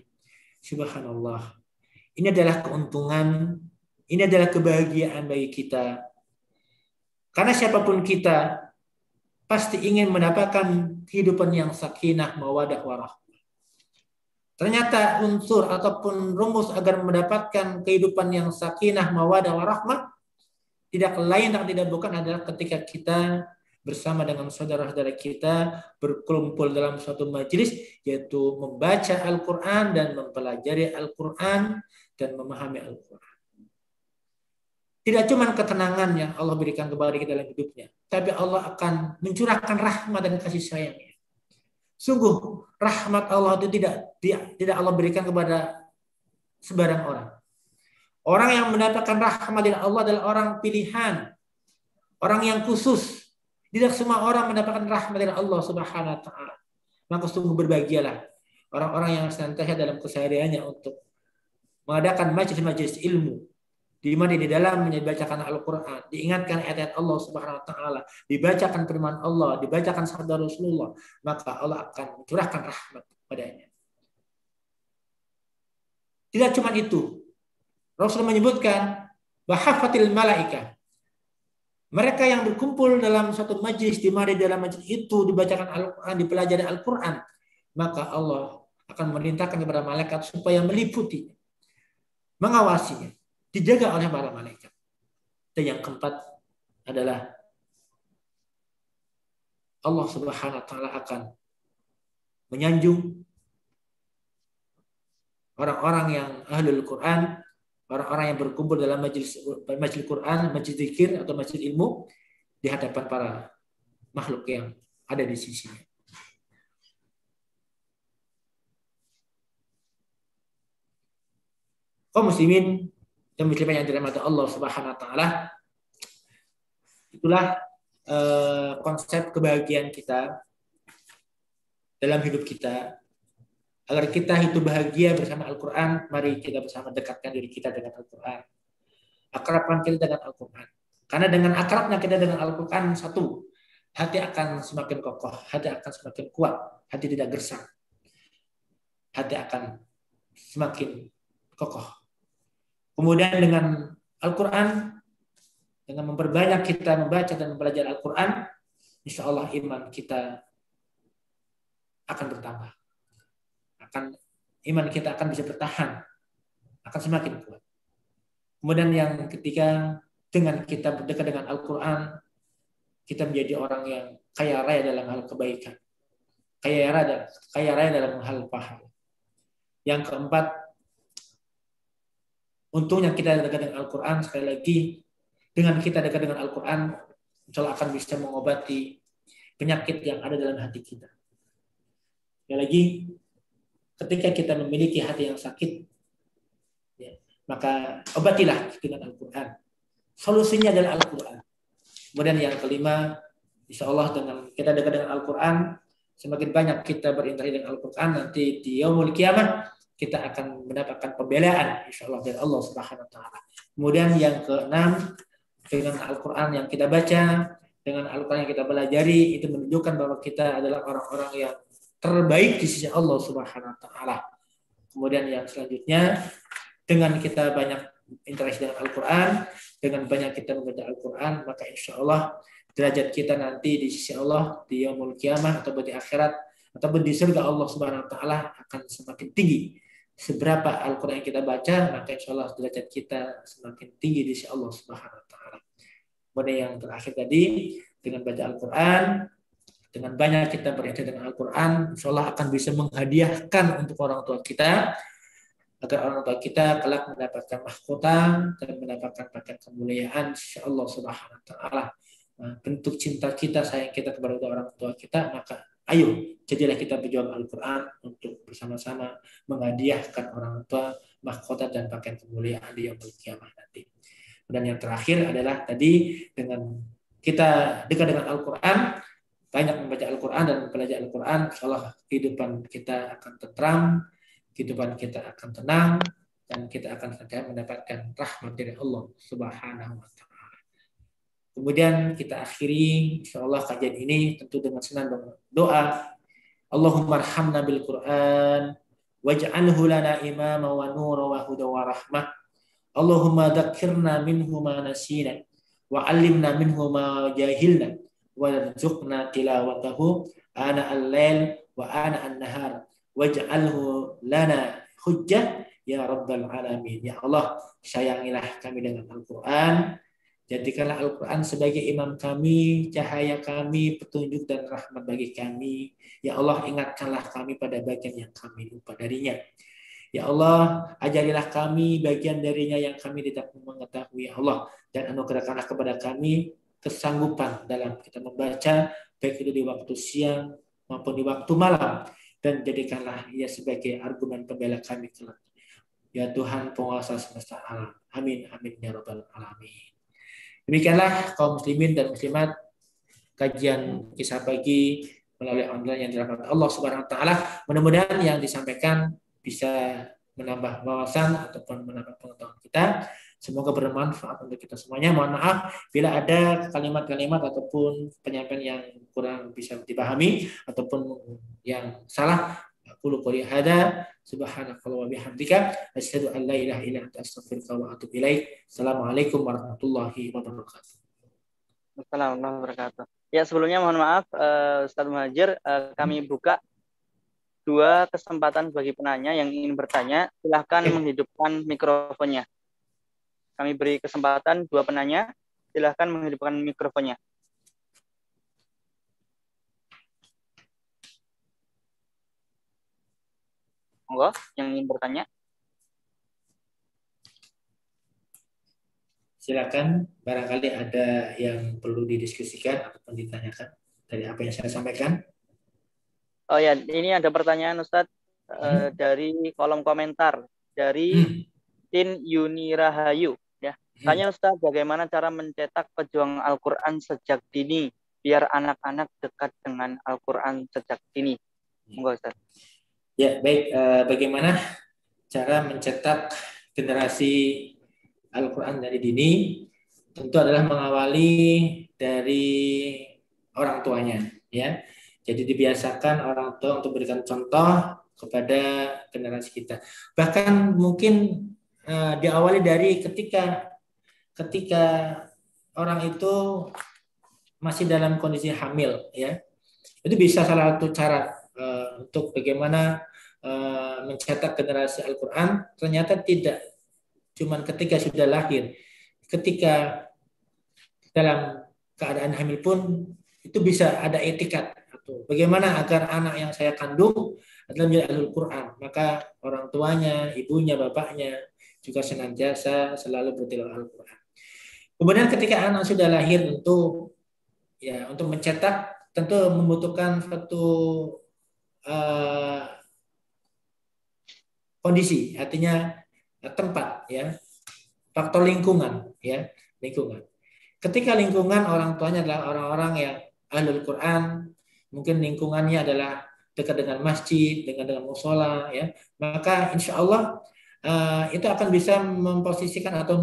Subhanallah. Ini adalah keuntungan, ini adalah kebahagiaan bagi kita. Karena siapapun kita pasti ingin mendapatkan kehidupan yang sakinah, mawadah, warahmah. Ternyata unsur ataupun rumus agar mendapatkan kehidupan yang sakinah, mawadah, warahmah tidak lain dan tidak bukan adalah ketika kita bersama dengan saudara-saudara kita berkumpul dalam suatu majelis, yaitu membaca Al-Quran dan mempelajari Al-Quran dan memahami Al-Quran. Tidak cuma ketenangan yang Allah berikan kepada kita dalam hidupnya, tapi Allah akan mencurahkan rahmat dan kasih sayangnya. Sungguh rahmat Allah itu tidak Allah berikan kepada sembarang orang. Orang yang mendapatkan rahmat dari Allah adalah orang pilihan, orang yang khusus. Tidak semua orang mendapatkan rahmat dari Allah Subhanahu wa taala. Maka sungguh berbahagialah orang-orang yang senantiasa dalam kesehariannya untuk mengadakan majelis-majelis ilmu, di mana di dalam dibacakan Al-Quran, diingatkan ayat-ayat Allah Subhanahu Wa Taala, dibacakan firman Allah, dibacakan sabda Rasulullah, maka Allah akan mencurahkan rahmat padanya. Tidak cuma itu, Rasul menyebutkan bahafatil malaika. Mereka yang berkumpul dalam suatu majlis, di mana dalam majlis itu dibacakan Al-Quran, dipelajari Al-Quran, maka Allah akan memerintahkan kepada malaikat supaya meliputi, mengawasinya, dijaga oleh para malaikat. Dan yang keempat adalah Allah Subhanahu Wa Taala akan menyanjung orang-orang yang ahlul Quran, orang-orang yang berkumpul dalam majlis Quran, majlis zikir atau majlis ilmu di hadapan para makhluk yang ada di sisinya. Kaum muslimin dan muslimat yang dirahmati Allah Subhanahu Wa Taala, itulah konsep kebahagiaan kita dalam hidup kita. Agar kita hidup bahagia bersama Al-Quran, mari kita bersama dekatkan diri kita dengan Al-Quran. Akrabkan kita dengan Al-Quran. Karena dengan akrabnya kita dengan Al-Quran, satu, hati akan semakin kokoh, hati akan semakin kuat, hati tidak gersang. Hati akan semakin kokoh. Kemudian dengan Al-Quran, dengan memperbanyak kita membaca dan mempelajari Al-Quran, insya Allah iman kita akan bertambah. Iman kita akan bisa bertahan, akan semakin kuat. Kemudian yang ketiga, dengan kita berdekat dengan Al-Quran, kita menjadi orang yang kaya raya dalam hal kebaikan, kaya raya dalam hal pahala. Yang keempat, untungnya kita dekat dengan Al-Quran, sekali lagi, dengan kita dekat dengan Al-Quran, insya Allah akan bisa mengobati penyakit yang ada dalam hati kita. Sekali lagi, ketika kita memiliki hati yang sakit, ya, maka obatilah dengan Al-Quran. Solusinya adalah Al-Quran. Kemudian yang kelima, insya Allah dengan kita dekat dengan Al-Quran, semakin banyak kita berinteraksi dengan Al-Quran, nanti di yaumul qiyamah kita akan mendapatkan pembelaan insya Allah dari Allah Subhanahu Wa Taala. Kemudian yang keenam, dengan Al-Quran yang kita baca, dengan Al-Quran yang kita pelajari, itu menunjukkan bahwa kita adalah orang-orang yang terbaik di sisi Allah Subhanahu Wa Taala. Kemudian yang selanjutnya, dengan kita banyak interaksi dengan Al-Quran, dengan banyak kita membaca Al-Quran, maka insya Allah derajat kita nanti di sisi Allah di yaumul qiyamah atau di akhirat ataupun di surga Allah Subhanahu Wa Taala akan semakin tinggi. Seberapa Al-Quran yang kita baca, maka insya Allah derajat kita semakin tinggi di sisi Allah Subhanahu Wa Taala. Kemudian yang terakhir tadi, dengan baca Al-Quran, dengan banyak kita beribadah dengan Al-Quran, insya Allah akan bisa menghadiahkan untuk orang tua kita, agar orang tua kita kelak mendapatkan mahkota dan mendapatkan paket kemuliaan insya Allah Subhanahu Wa Taala. Bentuk cinta kita, sayang kita kepada orang tua kita, maka ayo jadilah kita berjuang Al-Quran untuk bersama-sama menghadiahkan orang tua mahkota dan paket kemuliaan di yaumul qiyamah nanti. Dan yang terakhir adalah tadi, dengan kita dekat dengan Al-Quran, banyak membaca Al-Quran dan mempelajari Al-Quran, insyaallah kehidupan kita akan tentram, kehidupan kita akan tenang, dan kita akan mendapatkan rahmat dari Allah Subhanahu Wa Taala. Kemudian kita akhiri insyaallah kajian ini tentu dengan senang doa. Allahumma arhamna bil Quran waj'alhu lana imama wa nura wa huda wa rahmah. Allahumma dzakkirna minhu ma nasina wa 'allimna minhu ma jahilna warzuqna tilawatahu ana al-lail wa ana an-nahar waj'alhu lana hujjah ya rabbal alamin. Ya Allah, sayangilah kami dengan Al-Quran, jadikanlah Al-Quran sebagai imam kami, cahaya kami, petunjuk dan rahmat bagi kami. Ya Allah, ingatkanlah kami pada bagian yang kami lupa darinya. Ya Allah, ajarilah kami bagian darinya yang kami tidak mengetahui. Ya Allah, dan anugerahkanlah kepada kami kesanggupan dalam kita membaca, baik itu di waktu siang maupun di waktu malam, dan jadikanlah ia sebagai argumen pembela kami kelak. Ya Tuhan penguasa semesta alam. Amin amin ya rabbal alamin. Demikianlah kaum muslimin dan muslimat, kajian kisah pagi melalui online yang dirahmati Allah Subhanahu Wa Taala. Mudah-mudahan yang disampaikan bisa menambah wawasan ataupun menambah pengetahuan kita. Semoga bermanfaat untuk kita semuanya. Mohon maaf bila ada kalimat-kalimat ataupun penyampaian yang kurang bisa dipahami ataupun yang salah. Aku qouli hada subhanakallah wa bihamdika asyhadu an la ilaha illa anta astaghfiruka wa atubu ilaik. Assalamualaikum warahmatullahi wabarakatuh. Assalamualaikum warahmatullahi wabarakatuh. Ya, sebelumnya mohon maaf Ustadz Muhajir, kami buka 2 kesempatan bagi penanya yang ingin bertanya. Silahkan menghidupkan mikrofonnya. Kami beri kesempatan 2 penanya. Silahkan menghidupkan mikrofonnya. Monggo, yang ingin bertanya. Silakan, barangkali ada yang perlu didiskusikan ataupun ditanyakan dari apa yang saya sampaikan. Oh ya, ini ada pertanyaan Ustadz dari kolom komentar dari Tin Yuni Rahayu. Ya, tanya Ustadz, bagaimana cara mencetak pejuang Al-Quran sejak dini biar anak-anak dekat dengan Al-Quran sejak dini? Monggo Ustadz. Ya, baik. Bagaimana cara mencetak generasi Al-Quran dari dini? Tentu adalah mengawali dari orang tuanya, ya. Jadi dibiasakan orang tua untuk berikan contoh kepada generasi kita. Bahkan mungkin diawali dari ketika orang itu masih dalam kondisi hamil, ya. Itu bisa salah satu cara untuk bagaimana mencetak generasi Al-Quran. Ternyata tidak cuman ketika sudah lahir, ketika dalam keadaan hamil pun itu bisa ada etikat. Bagaimana agar anak yang saya kandung adalah menjadi ahlul Quran, maka orang tuanya, ibunya, bapaknya juga senantiasa selalu bertilawah Al-Quran. Kemudian ketika anak sudah lahir, tentu ya untuk mencetak tentu membutuhkan suatu kondisi, artinya tempat, ya, faktor lingkungan, ya, lingkungan. Ketika lingkungan orang tuanya adalah orang-orang yang ahlul Quran, mungkin lingkungannya adalah dekat dengan masjid, dengan musola, ya, maka insya Allah itu akan bisa memposisikan atau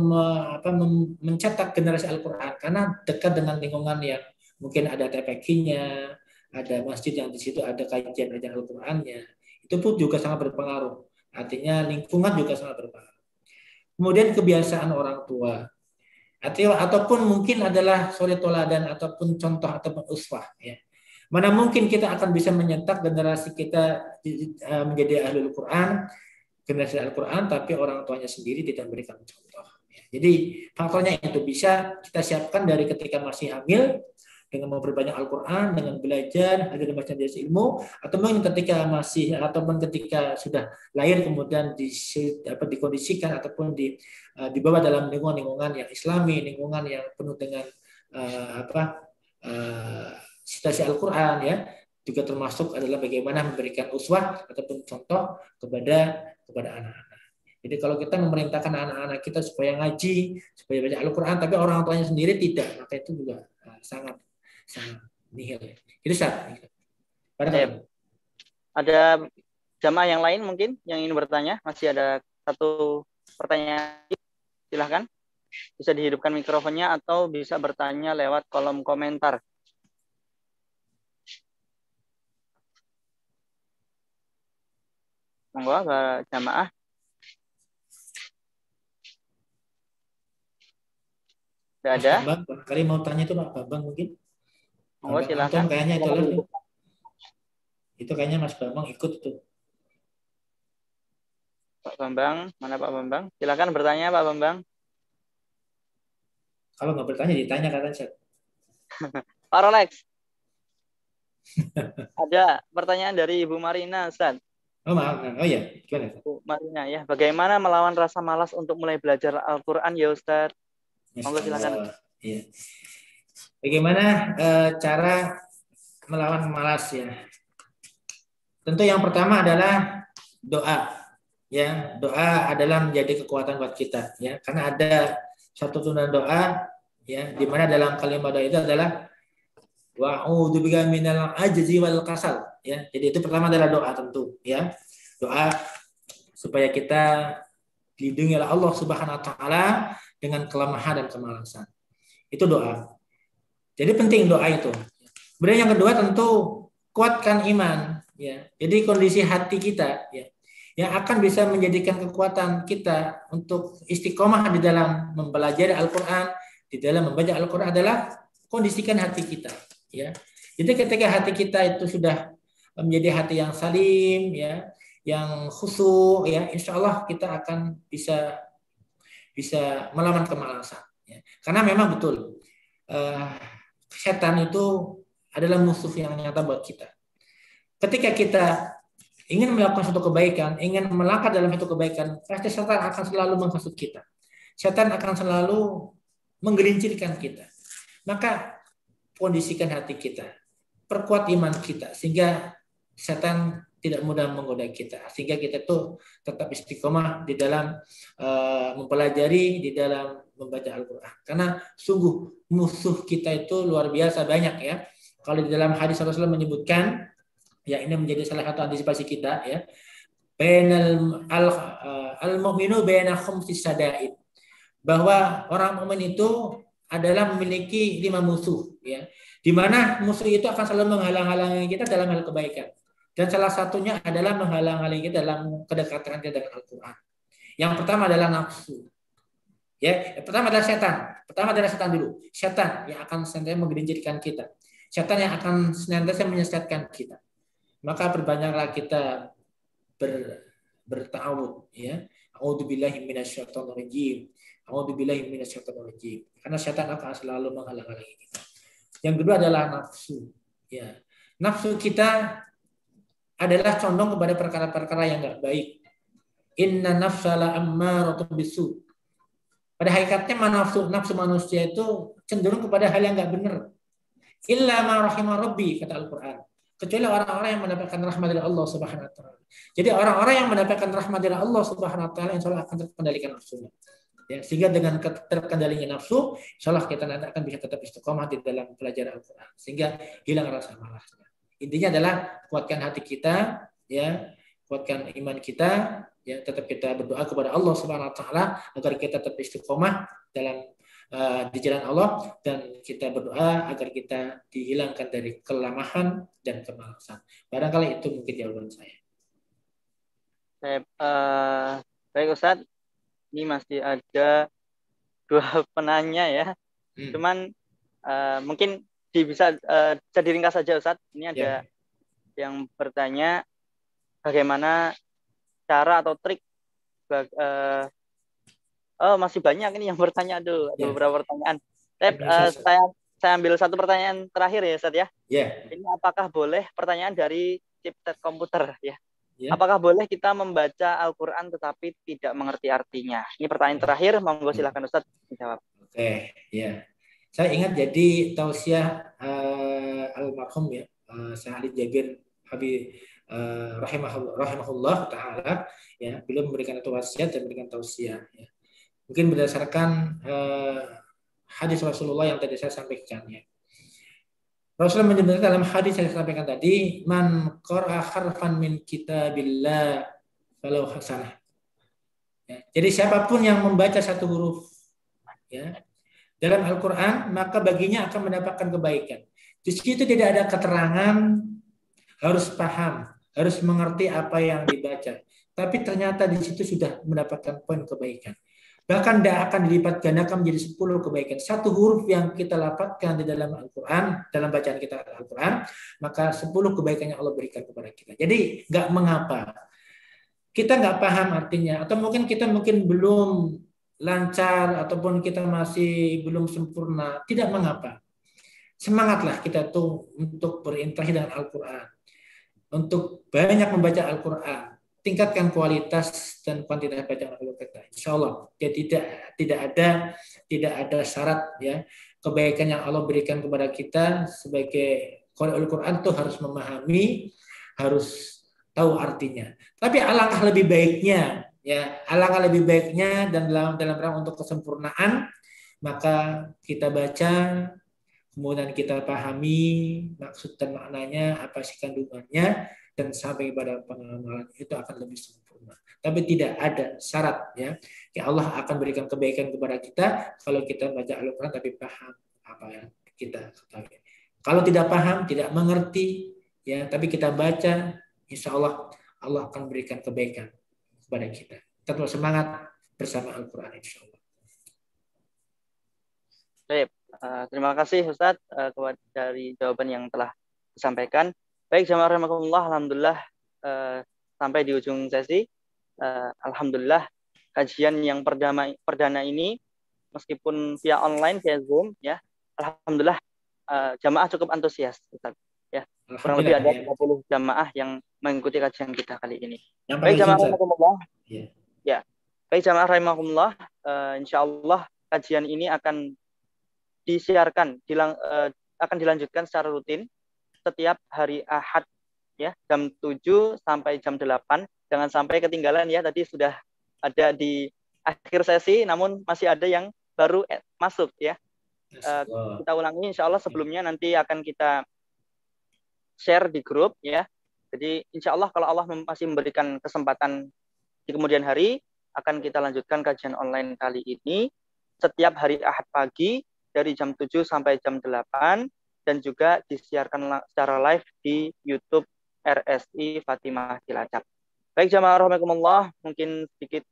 mencetak generasi Al-Quran karena dekat dengan lingkungan yang mungkin ada TPQ-nya, ada masjid yang di situ ada kajian Al-Qurannya. Itu pun juga sangat berpengaruh. Artinya lingkungan juga sangat berpengaruh. Kemudian kebiasaan orang tua, ataupun mungkin adalah suri toladan ataupun contoh ataupun uswah, ya. Mana mungkin kita akan bisa menyetak generasi kita menjadi ahlul Quran, generasi Al-Quran, tapi orang tuanya sendiri tidak memberikan contoh. Jadi faktornya itu bisa kita siapkan dari ketika masih hamil dengan memperbanyak Al-Quran, dengan belajar, agar membaca ilmu, atau mungkin ketika masih ataupun ketika sudah lahir kemudian dikondisikan ataupun dibawa dalam lingkungan yang Islami, lingkungan yang penuh dengan situasi Al-Quran, ya, juga termasuk adalah bagaimana memberikan uswah ataupun contoh kepada anak-anak. Jadi kalau kita memerintahkan anak-anak kita supaya ngaji, supaya baca Al-Quran, tapi orang tuanya sendiri tidak, maka itu juga sangat nihil. Itu satu. Ada jamaah yang lain mungkin yang ingin bertanya? Masih ada satu pertanyaan. Silahkan. Bisa dihidupkan mikrofonnya atau bisa bertanya lewat kolom komentar. Monggo jamaah. Tidak ada. Bang, kali mau tanya itu Pak Bambang mungkin. Monggo silakan. Kayaknya itu kayaknya Mas Bambang ikut tuh. Pak Bambang, mana Pak Bambang? Silakan bertanya Pak Bambang. Kalau nggak bertanya ditanya katanya. Pak Rolex. Ada pertanyaan dari Ibu Marina, Ustaz. Oh maaf, oh ya, gimana? Bu Marina ya, bagaimana melawan rasa malas untuk mulai belajar Al-Quran ya Ustaz? Monggo silakan. Iya. Bagaimana cara melawan malas ya? Tentu yang pertama adalah doa. Ya, doa adalah menjadi kekuatan buat kita. Ya, karena ada satu turunan doa, ya, di mana dalam kalimat doa itu adalah wa'udzubika minal ajzi wal kasal. Ya, jadi itu pertama adalah doa tentu. Ya, doa supaya kita dilindungi oleh Allah Subhanahu wa taala dengan kelemahan dan kemalasan. Itu doa. Jadi penting doa itu. Kemudian yang kedua tentu kuatkan iman ya. Jadi kondisi hati kita ya yang akan bisa menjadikan kekuatan kita untuk istiqomah di dalam mempelajari Al-Qur'an, di dalam membaca Al-Qur'an adalah kondisikan hati kita ya. Jadi ketika hati kita itu sudah menjadi hati yang salim ya, yang khusyuk ya, insya Allah kita akan bisa melawan kemalasan ya. Karena memang betul setan itu adalah musuh yang nyata buat kita. Ketika kita ingin melakukan suatu kebaikan, ingin melangkah dalam suatu kebaikan, pasti setan akan selalu menghasut kita. Setan akan selalu menggelincirkan kita. Maka kondisikan hati kita, perkuat iman kita sehingga setan tidak mudah menggoda kita, sehingga kita tuh tetap istiqomah di dalam mempelajari, di dalam membaca Al-Quran. Karena sungguh musuh kita itu luar biasa banyak ya. Kalau di dalam hadis Rasulullah menyebutkan, ya ini menjadi salah satu antisipasi kita ya. Al-mu'minu baina khumsis sadaid. Bahwa orang mukmin itu adalah memiliki 5 musuh ya. Di mana musuh itu akan selalu menghalang-halangi kita dalam hal kebaikan. Dan salah satunya adalah menghalang-halangi kita dalam kedekatan kita dengan Al-Quran. Yang pertama adalah nafsu. Ya, yang pertama adalah setan. Pertama adalah setan dulu. Setan yang akan senantiasa menggelincirkan kita. Setan yang akan senantiasa menyesatkan kita. Maka perbanyaklah kita bertawud ya. A'udzubillahi minasyaitonir rajim. A'udzubillahi minasyaitonir rajim. Karena setan akan selalu menghalang-halangi kita. Yang kedua adalah nafsu. Ya. Nafsu kita adalah condong kepada perkara-perkara yang enggak baik. Inna nafsala ammaratun bisu. Pada hakikatnya nafsu manusia itu cenderung kepada hal yang enggak benar. Illa ma rahimah rabbi, kata Al-Quran. Kecuali orang-orang yang mendapatkan rahmat dari Allah Subhanahu wa taala. Jadi orang-orang yang mendapatkan rahmat dari Allah Subhanahu wa taala insyaallah akan terkendalikan nafsunya. Ya, sehingga dengan terkendalinya nafsu, insyaallah kita nanti akan bisa tetap istiqomah di dalam pelajaran Al-Quran sehingga hilang rasa malasnya. Intinya adalah kuatkan hati kita, ya, kuatkan iman kita, ya, tetap kita berdoa kepada Allah Subhanahu wa taala agar kita tetap istiqomah dalam di jalan Allah, dan kita berdoa agar kita dihilangkan dari kelemahan dan kemalasan. Barangkali itu mungkin jawaban saya. Baik Ustadz, ini masih ada 2 penanya ya. Cuman mungkin bisa diringkas saja Ustadz. Ini ada yang bertanya bagaimana cara atau trik masih banyak ini yang bertanya. Ada beberapa pertanyaan. Saya ambil satu pertanyaan terakhir ya Ustadz ya. Ini apakah boleh, pertanyaan dari chipset komputer ya. Apakah boleh kita membaca Al-Quran tetapi tidak mengerti artinya? Ini pertanyaan terakhir, monggo silakan Ustadz menjawab. Oke, ya. Saya ingat jadi tausiah almarhum ya, Syekh Jabir Habib rahimahullah taala ya, beliau memberikan wasiat dan memberikan tausiah ya. Mungkin berdasarkan hadis Rasulullah yang tadi saya sampaikan ya. Rasulullah menyebutkan dalam hadis yang saya sampaikan tadi, man qara'a harfan min kitabillah falahu hasanah. Ya, jadi siapapun yang membaca satu huruf ya dalam Al-Qur'an, maka baginya akan mendapatkan kebaikan. Di situ tidak ada keterangan harus paham, harus mengerti apa yang dibaca. Tapi ternyata di situ sudah mendapatkan poin kebaikan. Bahkan tidak akan dilipat gandakan menjadi 10 kebaikan. Satu huruf yang kita lafadzkan di dalam Al-Quran, dalam bacaan kita Al-Quran, maka 10 kebaikan yang Allah berikan kepada kita. Jadi nggak mengapa. Kita nggak paham artinya, atau mungkin kita belum lancar, ataupun kita masih belum sempurna. Tidak mengapa. Semangatlah kita tuh untuk berinteraksi dengan Al-Quran. Untuk banyak membaca Al-Quran. Tingkatkan kualitas dan kuantitas bacaan Al-Quran kita. Insya Allah. Jadi tidak ada syarat ya, kebaikan yang Allah berikan kepada kita sebagai qari Al-Quran itu harus memahami, harus tahu artinya. Tapi alangkah lebih baiknya dan dalam rangka untuk kesempurnaan, maka kita baca, kemudian kita pahami maksud dan maknanya, apa sih kandungannya, dan sampai pada pengamalan itu akan lebih sempurna. Tapi tidak ada syarat ya. Ya Allah akan berikan kebaikan kepada kita kalau kita baca Al-Qur'an tapi paham apa yang kita ketahui. Kalau tidak paham, tidak mengerti ya, tapi kita baca, insya Allah Allah akan berikan kebaikan kepada kita. Tetap semangat bersama Al-Qur'an insya Allah. Baik, terima kasih Ustadz dari jawaban yang telah disampaikan. Baik, jamaah rahimakumullah, alhamdulillah sampai di ujung sesi. Alhamdulillah kajian yang perdana ini meskipun via online via Zoom ya, alhamdulillah jamaah cukup antusias Ustaz. Ya, kurang lebih ada 30 jamaah yang mengikuti kajian kita kali ini. Baik jamaah rahimakumullah. Ya. Baik jamaah rahimakumullah, insyaallah kajian ini akan disiarkan akan dilanjutkan secara rutin setiap hari Ahad ya, jam 7 sampai jam 8. Jangan sampai ketinggalan ya, tadi sudah ada di akhir sesi namun masih ada yang baru masuk ya. Kita ulangi insya Allah, sebelumnya nanti akan kita share di grup ya. Jadi insya Allah kalau Allah masih memberikan kesempatan di kemudian hari, akan kita lanjutkan kajian online kali ini setiap hari Ahad pagi dari jam 7 sampai jam 8 dan juga disiarkan secara live di YouTube RSI Fatimah Cilacap. Baik jamaah rahimakumullah, mungkin sedikit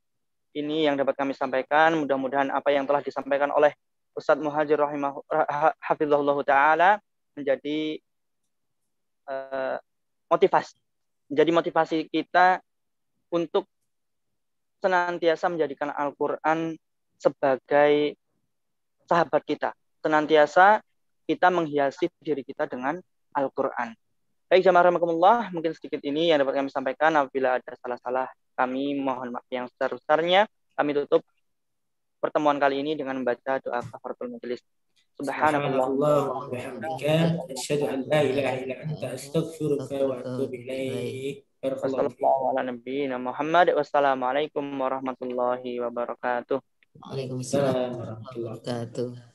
ini yang dapat kami sampaikan. Mudah-mudahan apa yang telah disampaikan oleh Ustadz Muhajir hafizahullah ta'ala menjadi motivasi kita untuk senantiasa menjadikan Al-Quran sebagai sahabat kita. Senantiasa kita menghiasi diri kita dengan Al-Quran. Baik jamaah rahimakumullah, mungkin sedikit ini yang dapat kami sampaikan. Apabila ada salah-salah kami mohon maaf yang sebesar-besarnya. Kami tutup pertemuan kali ini dengan membaca doa kafaratul majelis. Subhanallah wa bihamdika asyhadu an la ilaha illa anta astaghfiruka wa atubu ilaik. Wassalamualaikum warahmatullahi wabarakatuh. Waalaikumsalam warahmatullahi wabarakatuh.